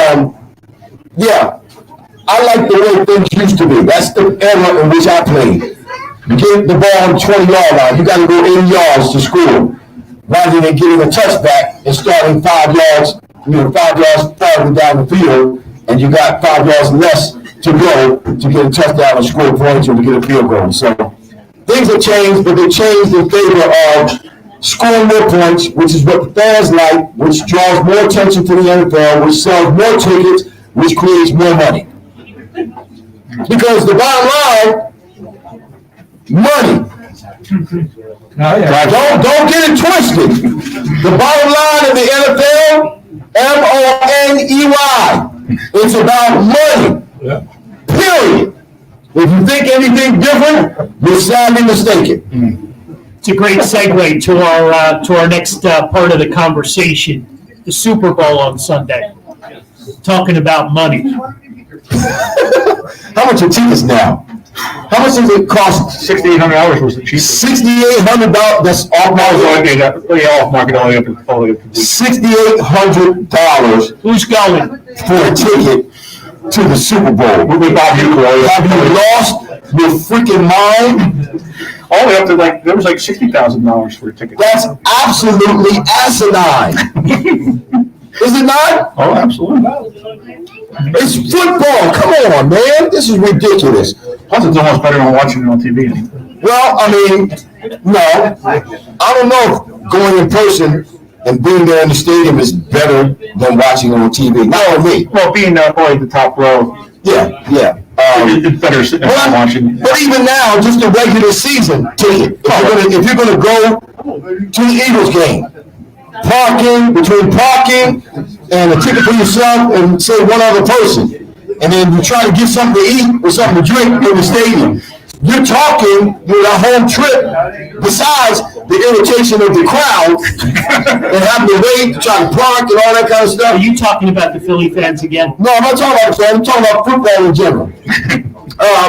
yeah, I like the way things used to be. That's the era in which I played. You get the ball on the 20-yard line, you got to go 80 yards to score, rather than getting a touchback and starting 5 yards, 5 yards farther down the field, and you got 5 yards less to go to get a touchdown and score points or to get a field goal. So things have changed, but they changed in favor of scoring more points, which is what the fans like, which draws more attention to the NFL, which sells more tickets, which creates more money. Because the bottom line, money. Don't get it twisted. The bottom line of the NFL, money. It's about money. Period. If you think anything different, you're sadly mistaken.
It's a great segue to our next part of the conversation, the Super Bowl on Sunday. Talking about money.
How much are tickets now? How much does it cost?
$6,800 was the cheapest.
$6,800. That's off market.
Off market all the way up.
$6,800
Who's going?
for a ticket to the Super Bowl. Have you lost your freaking mind?
All the way up to there was $60,000 for a ticket.
That's absolutely asinine. Is it not?
Oh, absolutely.
It's football. Come on, man. This is ridiculous.
Plus, it's almost better than watching it on TV.
Well, I mean, no. I don't know if going in person and being there in the stadium is better than watching on TV. Not on me.
Well, being probably the top row,
Yeah.
it's better sitting there watching.
But even now, just the regular season ticket. If you're gonna go to the Eagles game, between parking and a ticket for yourself and say one other person, and then you try to get something to eat or something to drink in the stadium, you're talking that whole trip, besides the irritation of the crowd and having to wait to try to park and all that kind of stuff.
Are you talking about the Philly fans again?
No, I'm not talking about fans. I'm talking about football in general.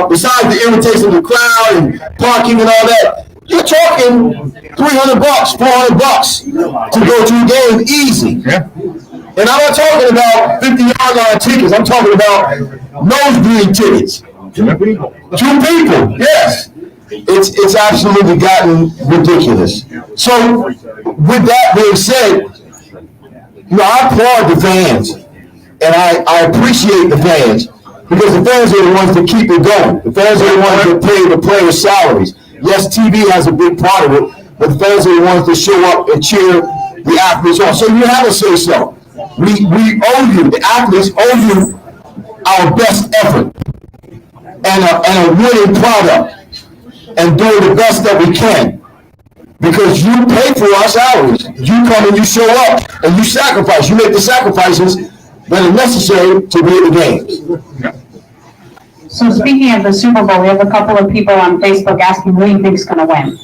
Besides the irritation of the crowd and parking and all that, you're talking $300, $400 to go to a game easy.
Yeah.
And I'm not talking about 50-yard line tickets. I'm talking about nosebleed tickets. Two people, yes. It's absolutely gotten ridiculous. So, with that being said, I applaud the fans, and I appreciate the fans, because the fans are the ones that keep it going. The fans are the ones that pay the players' salaries. Yes, TV has a big part of it, but the fans are the ones that show up and cheer the athletes on. So you have to say so. We owe you, the athletes owe you our best effort and a winning product and doing the best that we can. Because you pay for our salaries. You come and you show up and you sacrifice. You make the sacrifices that are necessary to be at the games.
So speaking of the Super Bowl, we have a couple of people on Facebook asking who you think is going to win.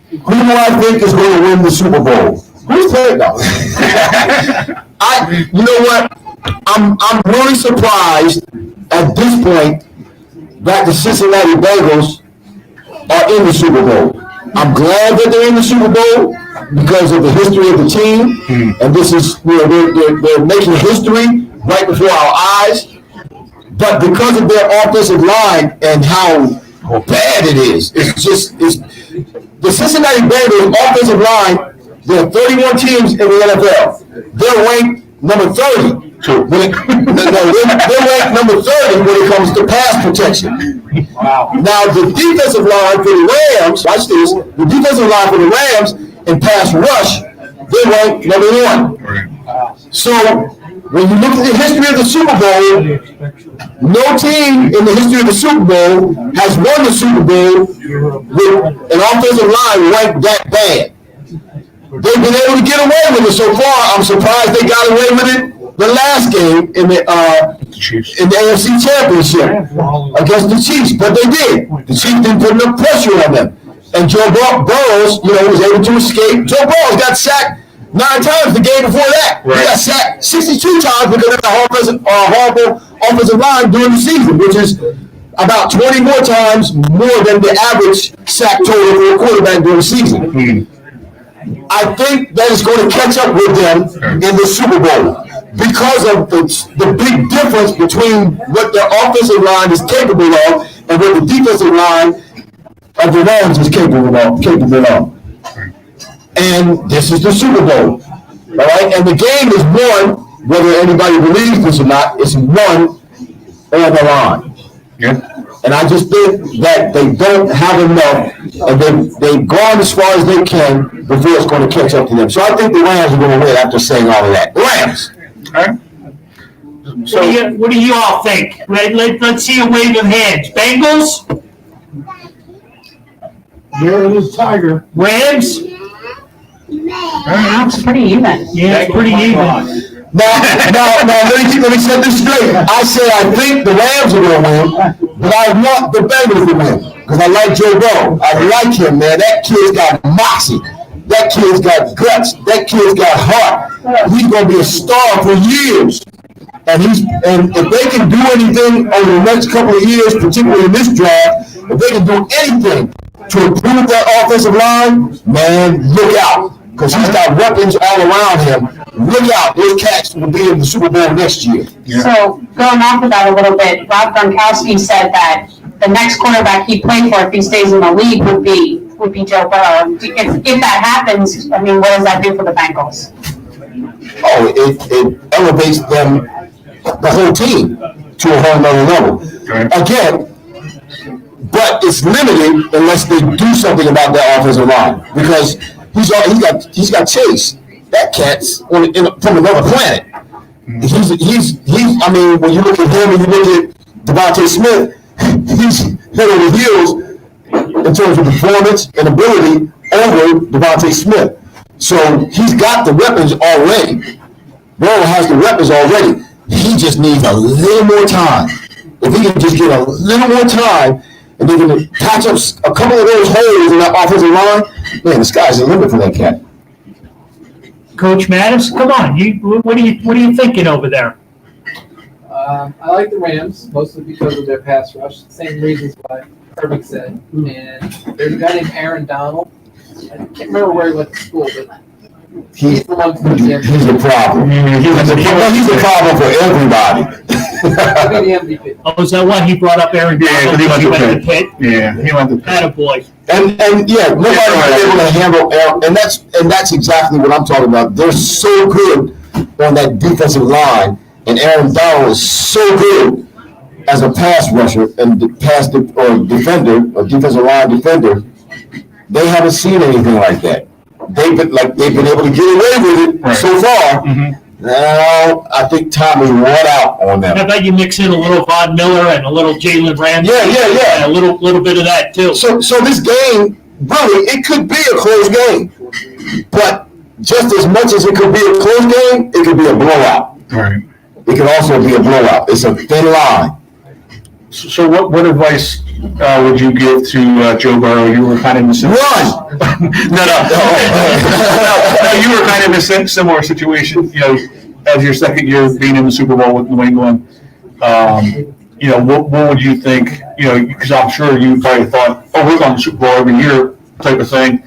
Who do I think is going to win the Super Bowl? Who's playing now? You know what? I'm really surprised at this point that the Cincinnati Bengals are in the Super Bowl. I'm glad that they're in the Super Bowl because of the history of the team, and this is they're making history right before our eyes. But because of their offensive line and how bad it is, it's the Cincinnati Bengals offensive line. There are 31 teams in the NFL. They're ranked number 30. They're ranked number 30 when it comes to pass protection. Wow. Now the defensive line for the Rams, watch this. The defensive line for the Rams in pass rush, they're ranked number 1. So when you look at the history of the Super Bowl, no team in the history of the Super Bowl has won the Super Bowl with an offensive line ranked that bad. They've been able to get away with it so far. I'm surprised they got away with it the last game in the AFC Championship against the Chiefs, but they did. The Chiefs didn't put enough pressure on them, and Joe Burrows, was able to escape. Joe Burrows got sacked 9 times the game before that. Right. He got sacked 62 times because of the horrible offensive line during the season, which is about 20 more times more than the average sack total for a quarterback during the season. I think that is going to catch up with them in the Super Bowl because of the big difference between what their offensive line is capable of and what the defensive line of the Rams is capable of. And this is the Super Bowl. All right? And the game is won, whether anybody believes this or not, it's won on the line. Yeah. And I just think that they don't have enough, and they've gone as far as they can before it's going to catch up to them. So I think the Rams are going to win after saying all of that. The Rams.
All right.
So what do you all think? Let's see a wave of hands. Bengals?
There it is, Tiger.
Rams?
It's pretty even.
Yeah, it's pretty even.
Now, let me set this straight. I say I think the Rams are going to win, but I want the Bengals to win because I like Joe Burrow. I like him, man. That kid's got moxie. That kid's got guts. That kid's got heart. He's going to be a star for years. And if they can do anything over the next couple of years, particularly in this draft, if they can do anything to improve that offensive line, man, look out. Because he's got weapons all around him. Look out, those cats will be in the Super Bowl next year.
Yeah. So going off of that a little bit, Rob Gronkowski said that the next quarterback he played for if he stays in the league would be Joe Burrow. If that happens, what does that do for the Bengals?
it elevates them, the whole team, to a whole nother level.
Right.
Again, but it's limited unless they do something about that offensive line, because he's got Chase. That cat's from another planet. He's I mean, when you look at him and you look at Devontae Smith, he's head over heels in terms of performance and ability over Devontae Smith. So he's got the weapons already. Burrow has the weapons already. He just needs a little more time. If he can just get a little more time and they can patch up a couple of those holes in that offensive line, man, the sky's the limit for that cat.
Coach Mattis, come on, what are you thinking over there?
I like the Rams, mostly because of their pass rush. Same reasons why Irving said. And there's a guy named Aaron Donald. I can't remember where he went to school, but he's the one who's there.
He's a problem. He's a problem for everybody.
He'll be the MVP.
Oh, is that why he brought up Aaron Donald?
Yeah, because he went to
Pitt?
Yeah, he went to Pitt.
Attaboy.
And yeah, nobody was able to handle Aaron, and that's exactly what I'm talking about. They're so good on that defensive line, and Aaron Donald is so good as a pass rusher and defender, or defensive line defender. They haven't seen anything like that. They've been able to get away with it so far.
Mm-hmm.
Now I think time is run out on them.
How about you mix in a little Von Miller and a little Jalen Ramsey?
Yeah.
And a little bit of that too.
So this game, really, it could be a close game, but just as much as it could be a close game, it could be a blowout.
Right.
It could also be a blowout. It's a thin line.
So what advice would you give to Joe Burrow? You were kind of in the similar.
Run.
No, you were kind of in a similar situation. You know, as your second year being in the Super Bowl with New England. You know, what would you think? You know, because I'm sure you probably thought, oh, we're going to the Super Bowl every year, type of thing.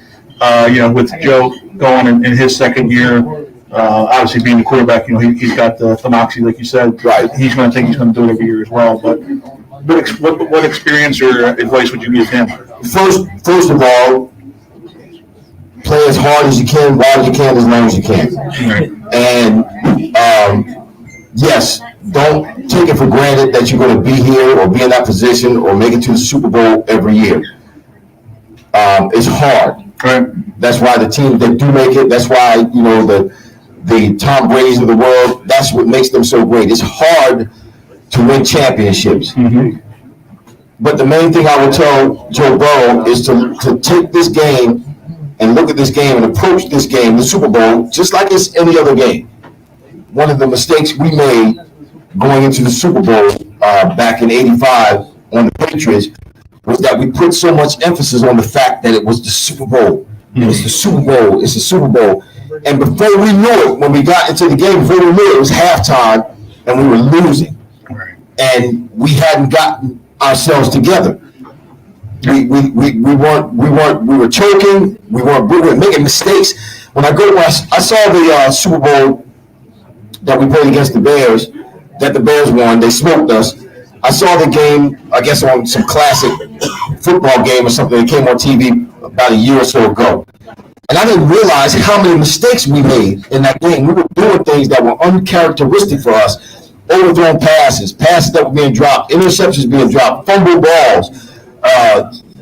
You know, with Joe going in his second year, obviously being the quarterback, you know, he's got the moxie, like you said.
Right.
He's going to think he's going to do it every year as well. But what experience or advice would you give him?
First of all, play as hard as you can, wide as you can, as long as you can.
Right.
And yes, don't take it for granted that you're going to be here or be in that position or make it to the Super Bowl every year. It's hard.
Right.
That's why the teams that do make it, that's why, you know, the Tom Brady's of the world, that's what makes them so great. It's hard to win championships.
Mm-hmm.
But the main thing I would tell Joe Burrow is to take this game and look at this game and approach this game, the Super Bowl, just like it's any other game. One of the mistakes we made going into the Super Bowl back in '85 on the Patriots was that we put so much emphasis on the fact that it was the Super Bowl. It was the Super Bowl. It's the Super Bowl. And before we knew it, when we got into the game, before we knew it, it was halftime and we were losing.
Right.
And we hadn't gotten ourselves together. We were choking. We were making mistakes. When I saw the Super Bowl that we played against the Bears, that the Bears won. They smoked us. I saw the game, I guess, on some classic football game or something that came on TV about a year or so ago. And I didn't realize how many mistakes we made in that game. We were doing things that were uncharacteristic for us. Overthrown passes that were being dropped, interceptions being dropped, fumble balls,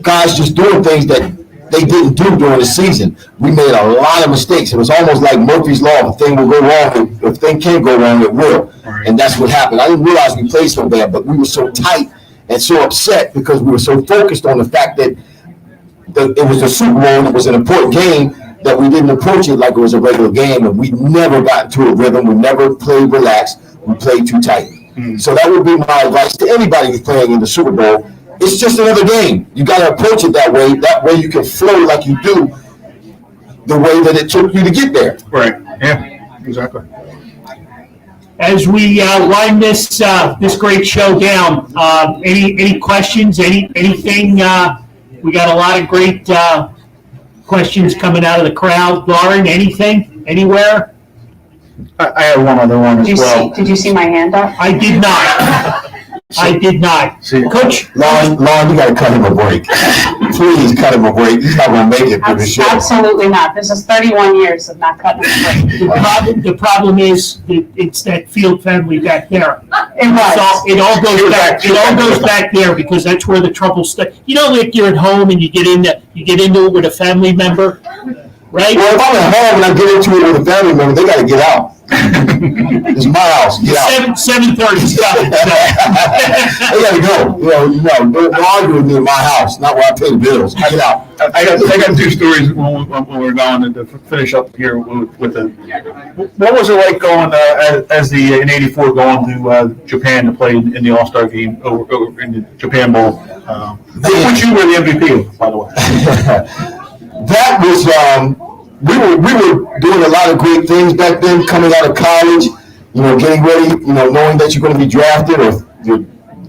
guys just doing things that they didn't do during the season. We made a lot of mistakes. It was almost like Murphy's Law. If a thing will go wrong, if a thing can go wrong, it will.
Right.
And that's what happened. I didn't realize we played so bad, but we were so tight and so upset because we were so focused on the fact that it was the Super Bowl and it was an important game that we didn't approach it like it was a regular game, and we never got into a rhythm. We never played relaxed. We played too tight. Mm-hmm. So that would be my advice to anybody who's playing in the Super Bowl. It's just another game. You got to approach it that way. That way you can flow like you do the way that it took you to get there.
Right. Yeah, exactly.
As we wind this great show down, any questions? Anything? We got a lot of great questions coming out of the crowd. Lauren, anything? Anywhere?
I have one other one as well.
Did you see my hand up?
I did not. I did not.
See,
Coach,
Lon, you gotta cut him a break. Please cut him a break. He's not gonna make it through the show.
Absolutely not. This is 31 years of not cutting it.
the problem is that it's that Field family back there.
It was.
So it all goes back there because that's where the trouble starts. You know, like you're at home and you get into it with a family member, right?
Well, if I'm at home and I get into it with a family member, they gotta get out. It's my house. Get out.
7:30. Stop it.
They gotta go. Don't argue with me in my house, not where I pay the bills. Get out.
I got two stories when we're going to finish up here with the. What was it like going in '84 going to Japan to play in the All-Star game over in the Japan Bowl? Which you were the MVP, by the way.
That was we were doing a lot of great things back then, coming out of college, getting ready, knowing that you're going to be drafted, or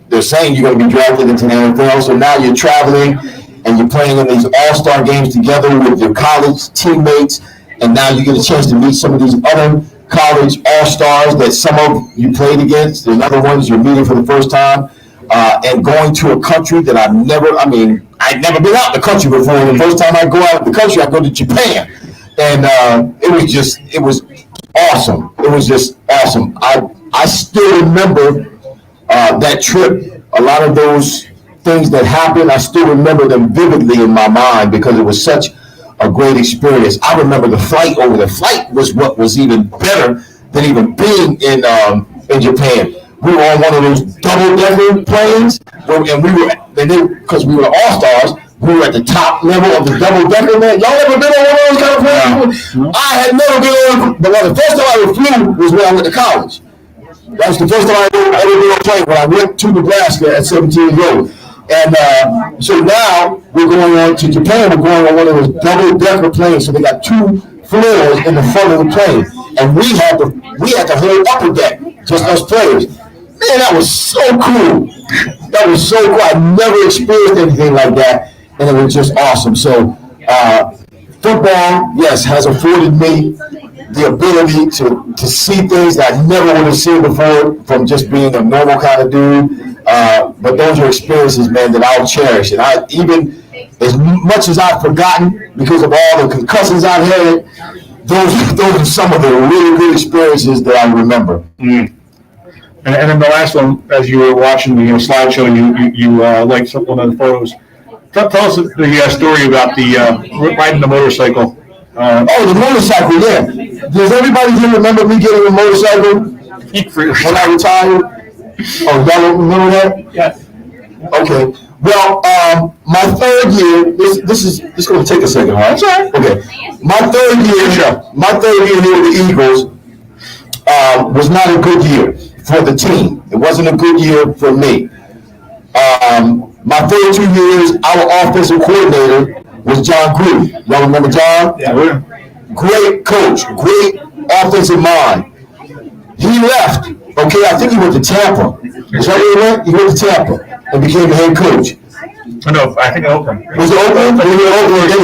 they're saying you're going to be drafted into the NFL. So now you're traveling and you're playing in these all-star games together with your college teammates, and now you get a chance to meet some of these other college all-stars that some of you played against, and other ones you're meeting for the first time, and going to a country that I'd never been out the country before. The first time I go out of the country, I go to Japan. And it was awesome. It was just awesome. I still remember that trip. A lot of those things that happened, I still remember them vividly in my mind because it was such a great experience. I remember the flight over. The flight was what was even better than even being in Japan. We were on one of those double-decker planes, because we were all-stars. We were at the top level of the double-decker, man. Y'all ever been on one of those kind of planes? No. I had never been on, but the first time I ever flew was when I went to college. That was the first time I ever been on a plane, when I went to Nebraska at 17 years old. And so now we're going on to Japan. We're going on one of those double-decker planes. So they got 2 floors in the front of the plane, and we had the whole upper deck, just us players. Man, that was so cool. That was so cool. I never experienced anything like that. And it was just awesome. So football, yes, has afforded me the ability to see things that I never would have seen before from just being a normal kind of dude. But those are experiences, man, that I'll cherish. And even as much as I've forgotten because of all the concussions I've had, those are some of the really good experiences that I remember.
Mm. And then the last one, as you were watching the slideshow, you liked one of the photos. Tell us the story about the riding the motorcycle.
The motorcycle, yeah. Does everybody here remember me getting a motorcycle when I retired? Oh, y'all don't remember that?
Yes.
Okay. Well, my third year. This is going to take a second, right? Sure. Okay. My third year here with the Eagles was not a good year for the team. It wasn't a good year for me. My first 2 years, our offensive coordinator was John Gruden. Y'all remember John?
Yeah.
Great coach, great offensive mind. He left. Okay, I think he went to Tampa. Is that where he went? He went to Tampa and became the head coach.
No, I think Oakland.
Was it Oakland? He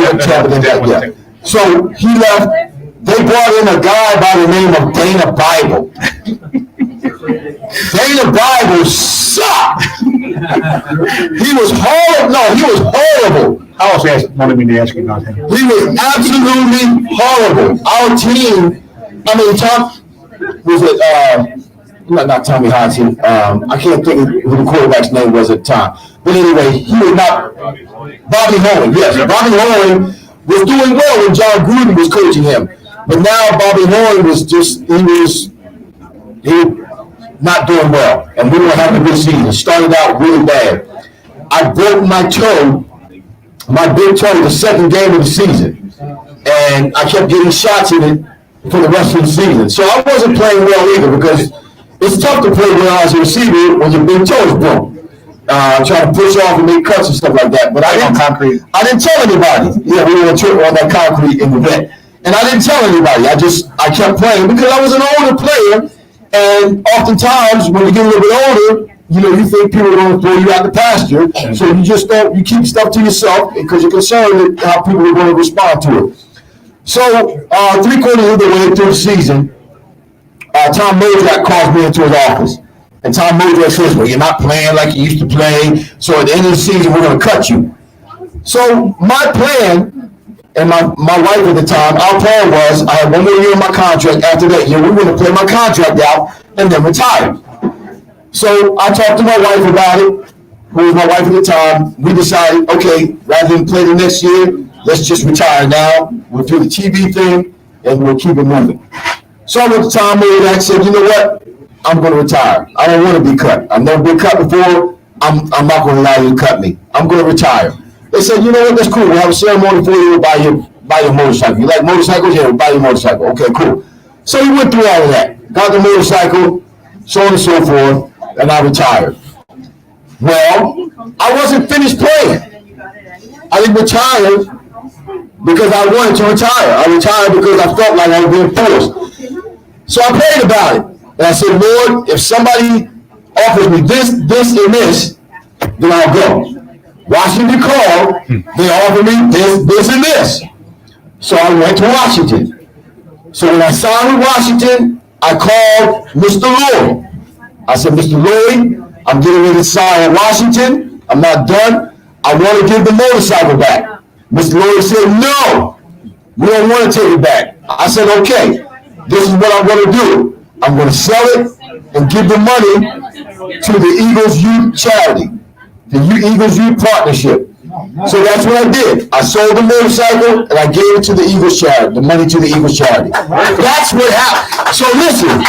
went to Tampa. Yeah. So he left. They brought in a guy by the name of Dana Bible. Dana Bible sucked. He was horrible. No, he was horrible.
I also wanted me to ask you about him.
He was absolutely horrible. Our team, Tom, was it, not Tommy Hodgson. I can't think of who the quarterback's name was at the time. But anyway, he was not, Bobby Horn, yes. Bobby Horn was doing well when John Gruden was coaching him. But now Bobby Horn was not doing well. And we were having a good season. Started out really bad. I broke my toe, my big toe, the second game of the season. And I kept getting shots in it for the rest of the season. So I wasn't playing well either, because it's tough to play well as a receiver when your big toe is broke. Trying to push off and make cuts and stuff like that. But I didn't tell anybody. Yeah, we were on that concrete in the vet. And I didn't tell anybody. I kept playing because I was an older player. And oftentimes, when you get a little bit older, you think people are going to throw you out the pasture. So you keep stuff to yourself because you're concerned with how people are going to respond to it. So, 3/4 of the way through the season, Tom Modrack calls me into his office. And Tom Modrack says, well, you're not playing like you used to play, so at the end of the season, we're going to cut you. So my plan, and my wife at the time, our plan was, I had one more year in my contract. After that year, we were going to play my contract out and then retire. So I talked to my wife about it, who was my wife at the time. We decided, okay, rather than play the next year, let's just retire now. We'll do the TV thing, and we'll keep it moving. So I went to Tom Modrack and said, you know what? I'm going to retire. I don't want to be cut. I've never been cut before. I'm not going to allow you to cut me. I'm going to retire. They said, you know what? That's cool. We'll have a ceremony for you. We'll buy your motorcycle. You like motorcycles? Yeah, we'll buy your motorcycle. Okay, cool. So we went through all of that. Got the motorcycle, so on and so forth, and I retired. Well, I wasn't finished playing. I didn't retire because I wanted to retire. I retired because I felt like I was being forced. So I prayed about it. And I said, Lord, if somebody offers me this, and this, then I'll go. Washington called, they offered me this, and this. So I went to Washington. So when I signed with Washington, I called Mr. Lloyd. I said, Mr. Lloyd, I'm getting ready to sign with Washington. I'm not done. I want to give the motorcycle back. Mr. Lloyd said, no, we don't want to take it back. I said, okay, this is what I'm going to do. I'm going to sell it and give the money to the Eagles Youth Charity, the Eagles Youth Partnership. So that's what I did. I sold the motorcycle and I gave it to the Eagles Charity, the money to the Eagles Charity. That's what happened. So listen,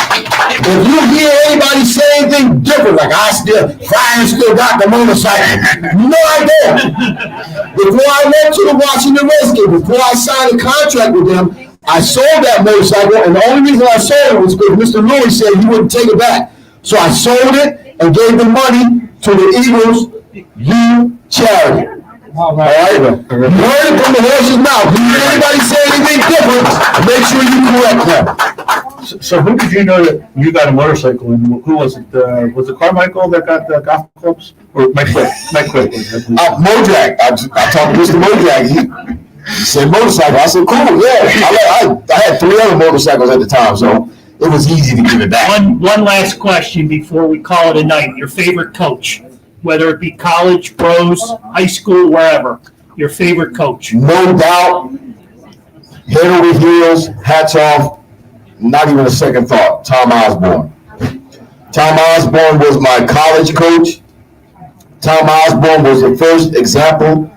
if you hear anybody say anything different, like Fryar still got the motorcycle, no, I don't. Before I went to the Washington Redskins, before I signed a contract with them, I sold that motorcycle, and the only reason I sold it was because Mr. Louis said he wouldn't take it back. So I sold it and gave the money to the Eagles Youth Charity. All right? You heard it from the horse's mouth. If you hear anybody say anything different, make sure you correct them.
So who did you know that you got a motorcycle, and who was it? Was it Carmichael that got the golf clubs? Or Mike Quick?
Modrack. I talked to Mr. Modrack. He said motorcycle. I said, cool, yeah. I had 3 other motorcycles at the time, so it was easy to give it back.
One last question before we call it a night. Your favorite coach, whether it be college, pros, high school, wherever. Your favorite coach.
No doubt, head over heels, hats off, not even a second thought, Tom Osborne. Tom Osborne was my college coach. Tom Osborne was the first example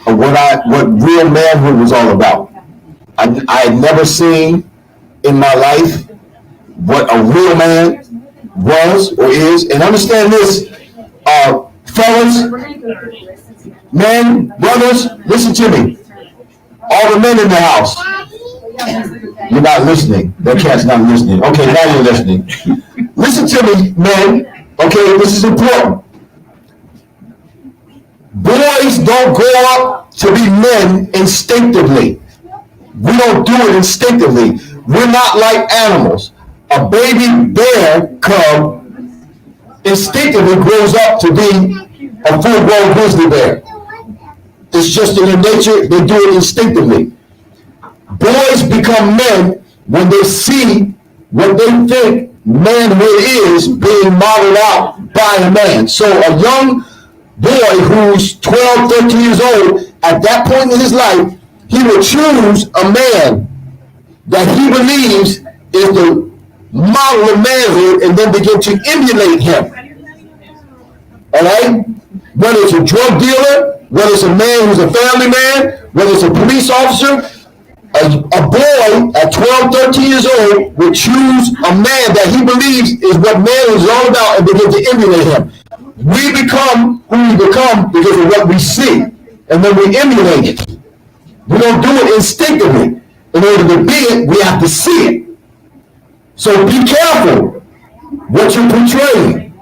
of what real manhood was all about. I had never seen in my life what a real man was or is. And understand this, fellas, men, brothers, listen to me. All the men in the house. You're not listening. That cat's not listening. Okay, now you're listening. Listen to me, men. Okay, this is important. Boys don't grow up to be men instinctively. We don't do it instinctively. We're not like animals. A baby bear cub instinctively grows up to be a full-grown grizzly bear. It's just in their nature, they do it instinctively. Boys become men when they see what they think manhood is being modeled out by a man. So a young boy who's 12, 13 years old, at that point in his life, he will choose a man that he believes is the model of manhood and then begin to emulate him. All right? Whether it's a drug dealer, whether it's a man who's a family man, whether it's a police officer, a boy at 12, 13 years old will choose a man that he believes is what manhood is all about and begin to emulate him. We become who we become because of what we see, and then we emulate it. We don't do it instinctively. In order to be it, we have to see it. So be careful what you're portraying.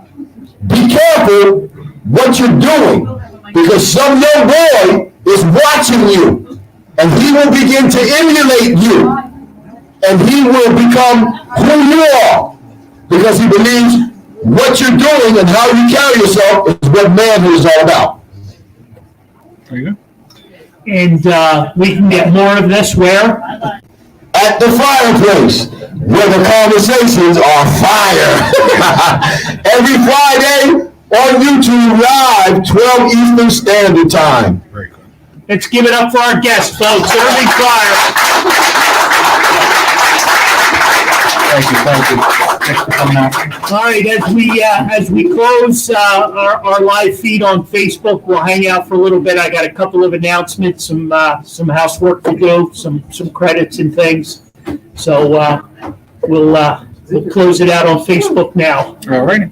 Be careful what you're doing, because some young boy is watching you, and he will begin to emulate you, and he will become who you are, because he believes what you're doing and how you carry yourself is what manhood is all about.
There you go.
And we can get more of this where?
At the fireplace. where the conversations are fire. Every Friday on YouTube Live, 12 Eastern Standard Time.
Very good.
Let's give it up for our guest, folks. Irving Fryar.
Thank you. Thanks for coming out.
All right, as we close our live feed on Facebook, we'll hang out for a little bit. I got a couple of announcements, some housework to do, some credits and things. So we'll close it out on Facebook now.
All right.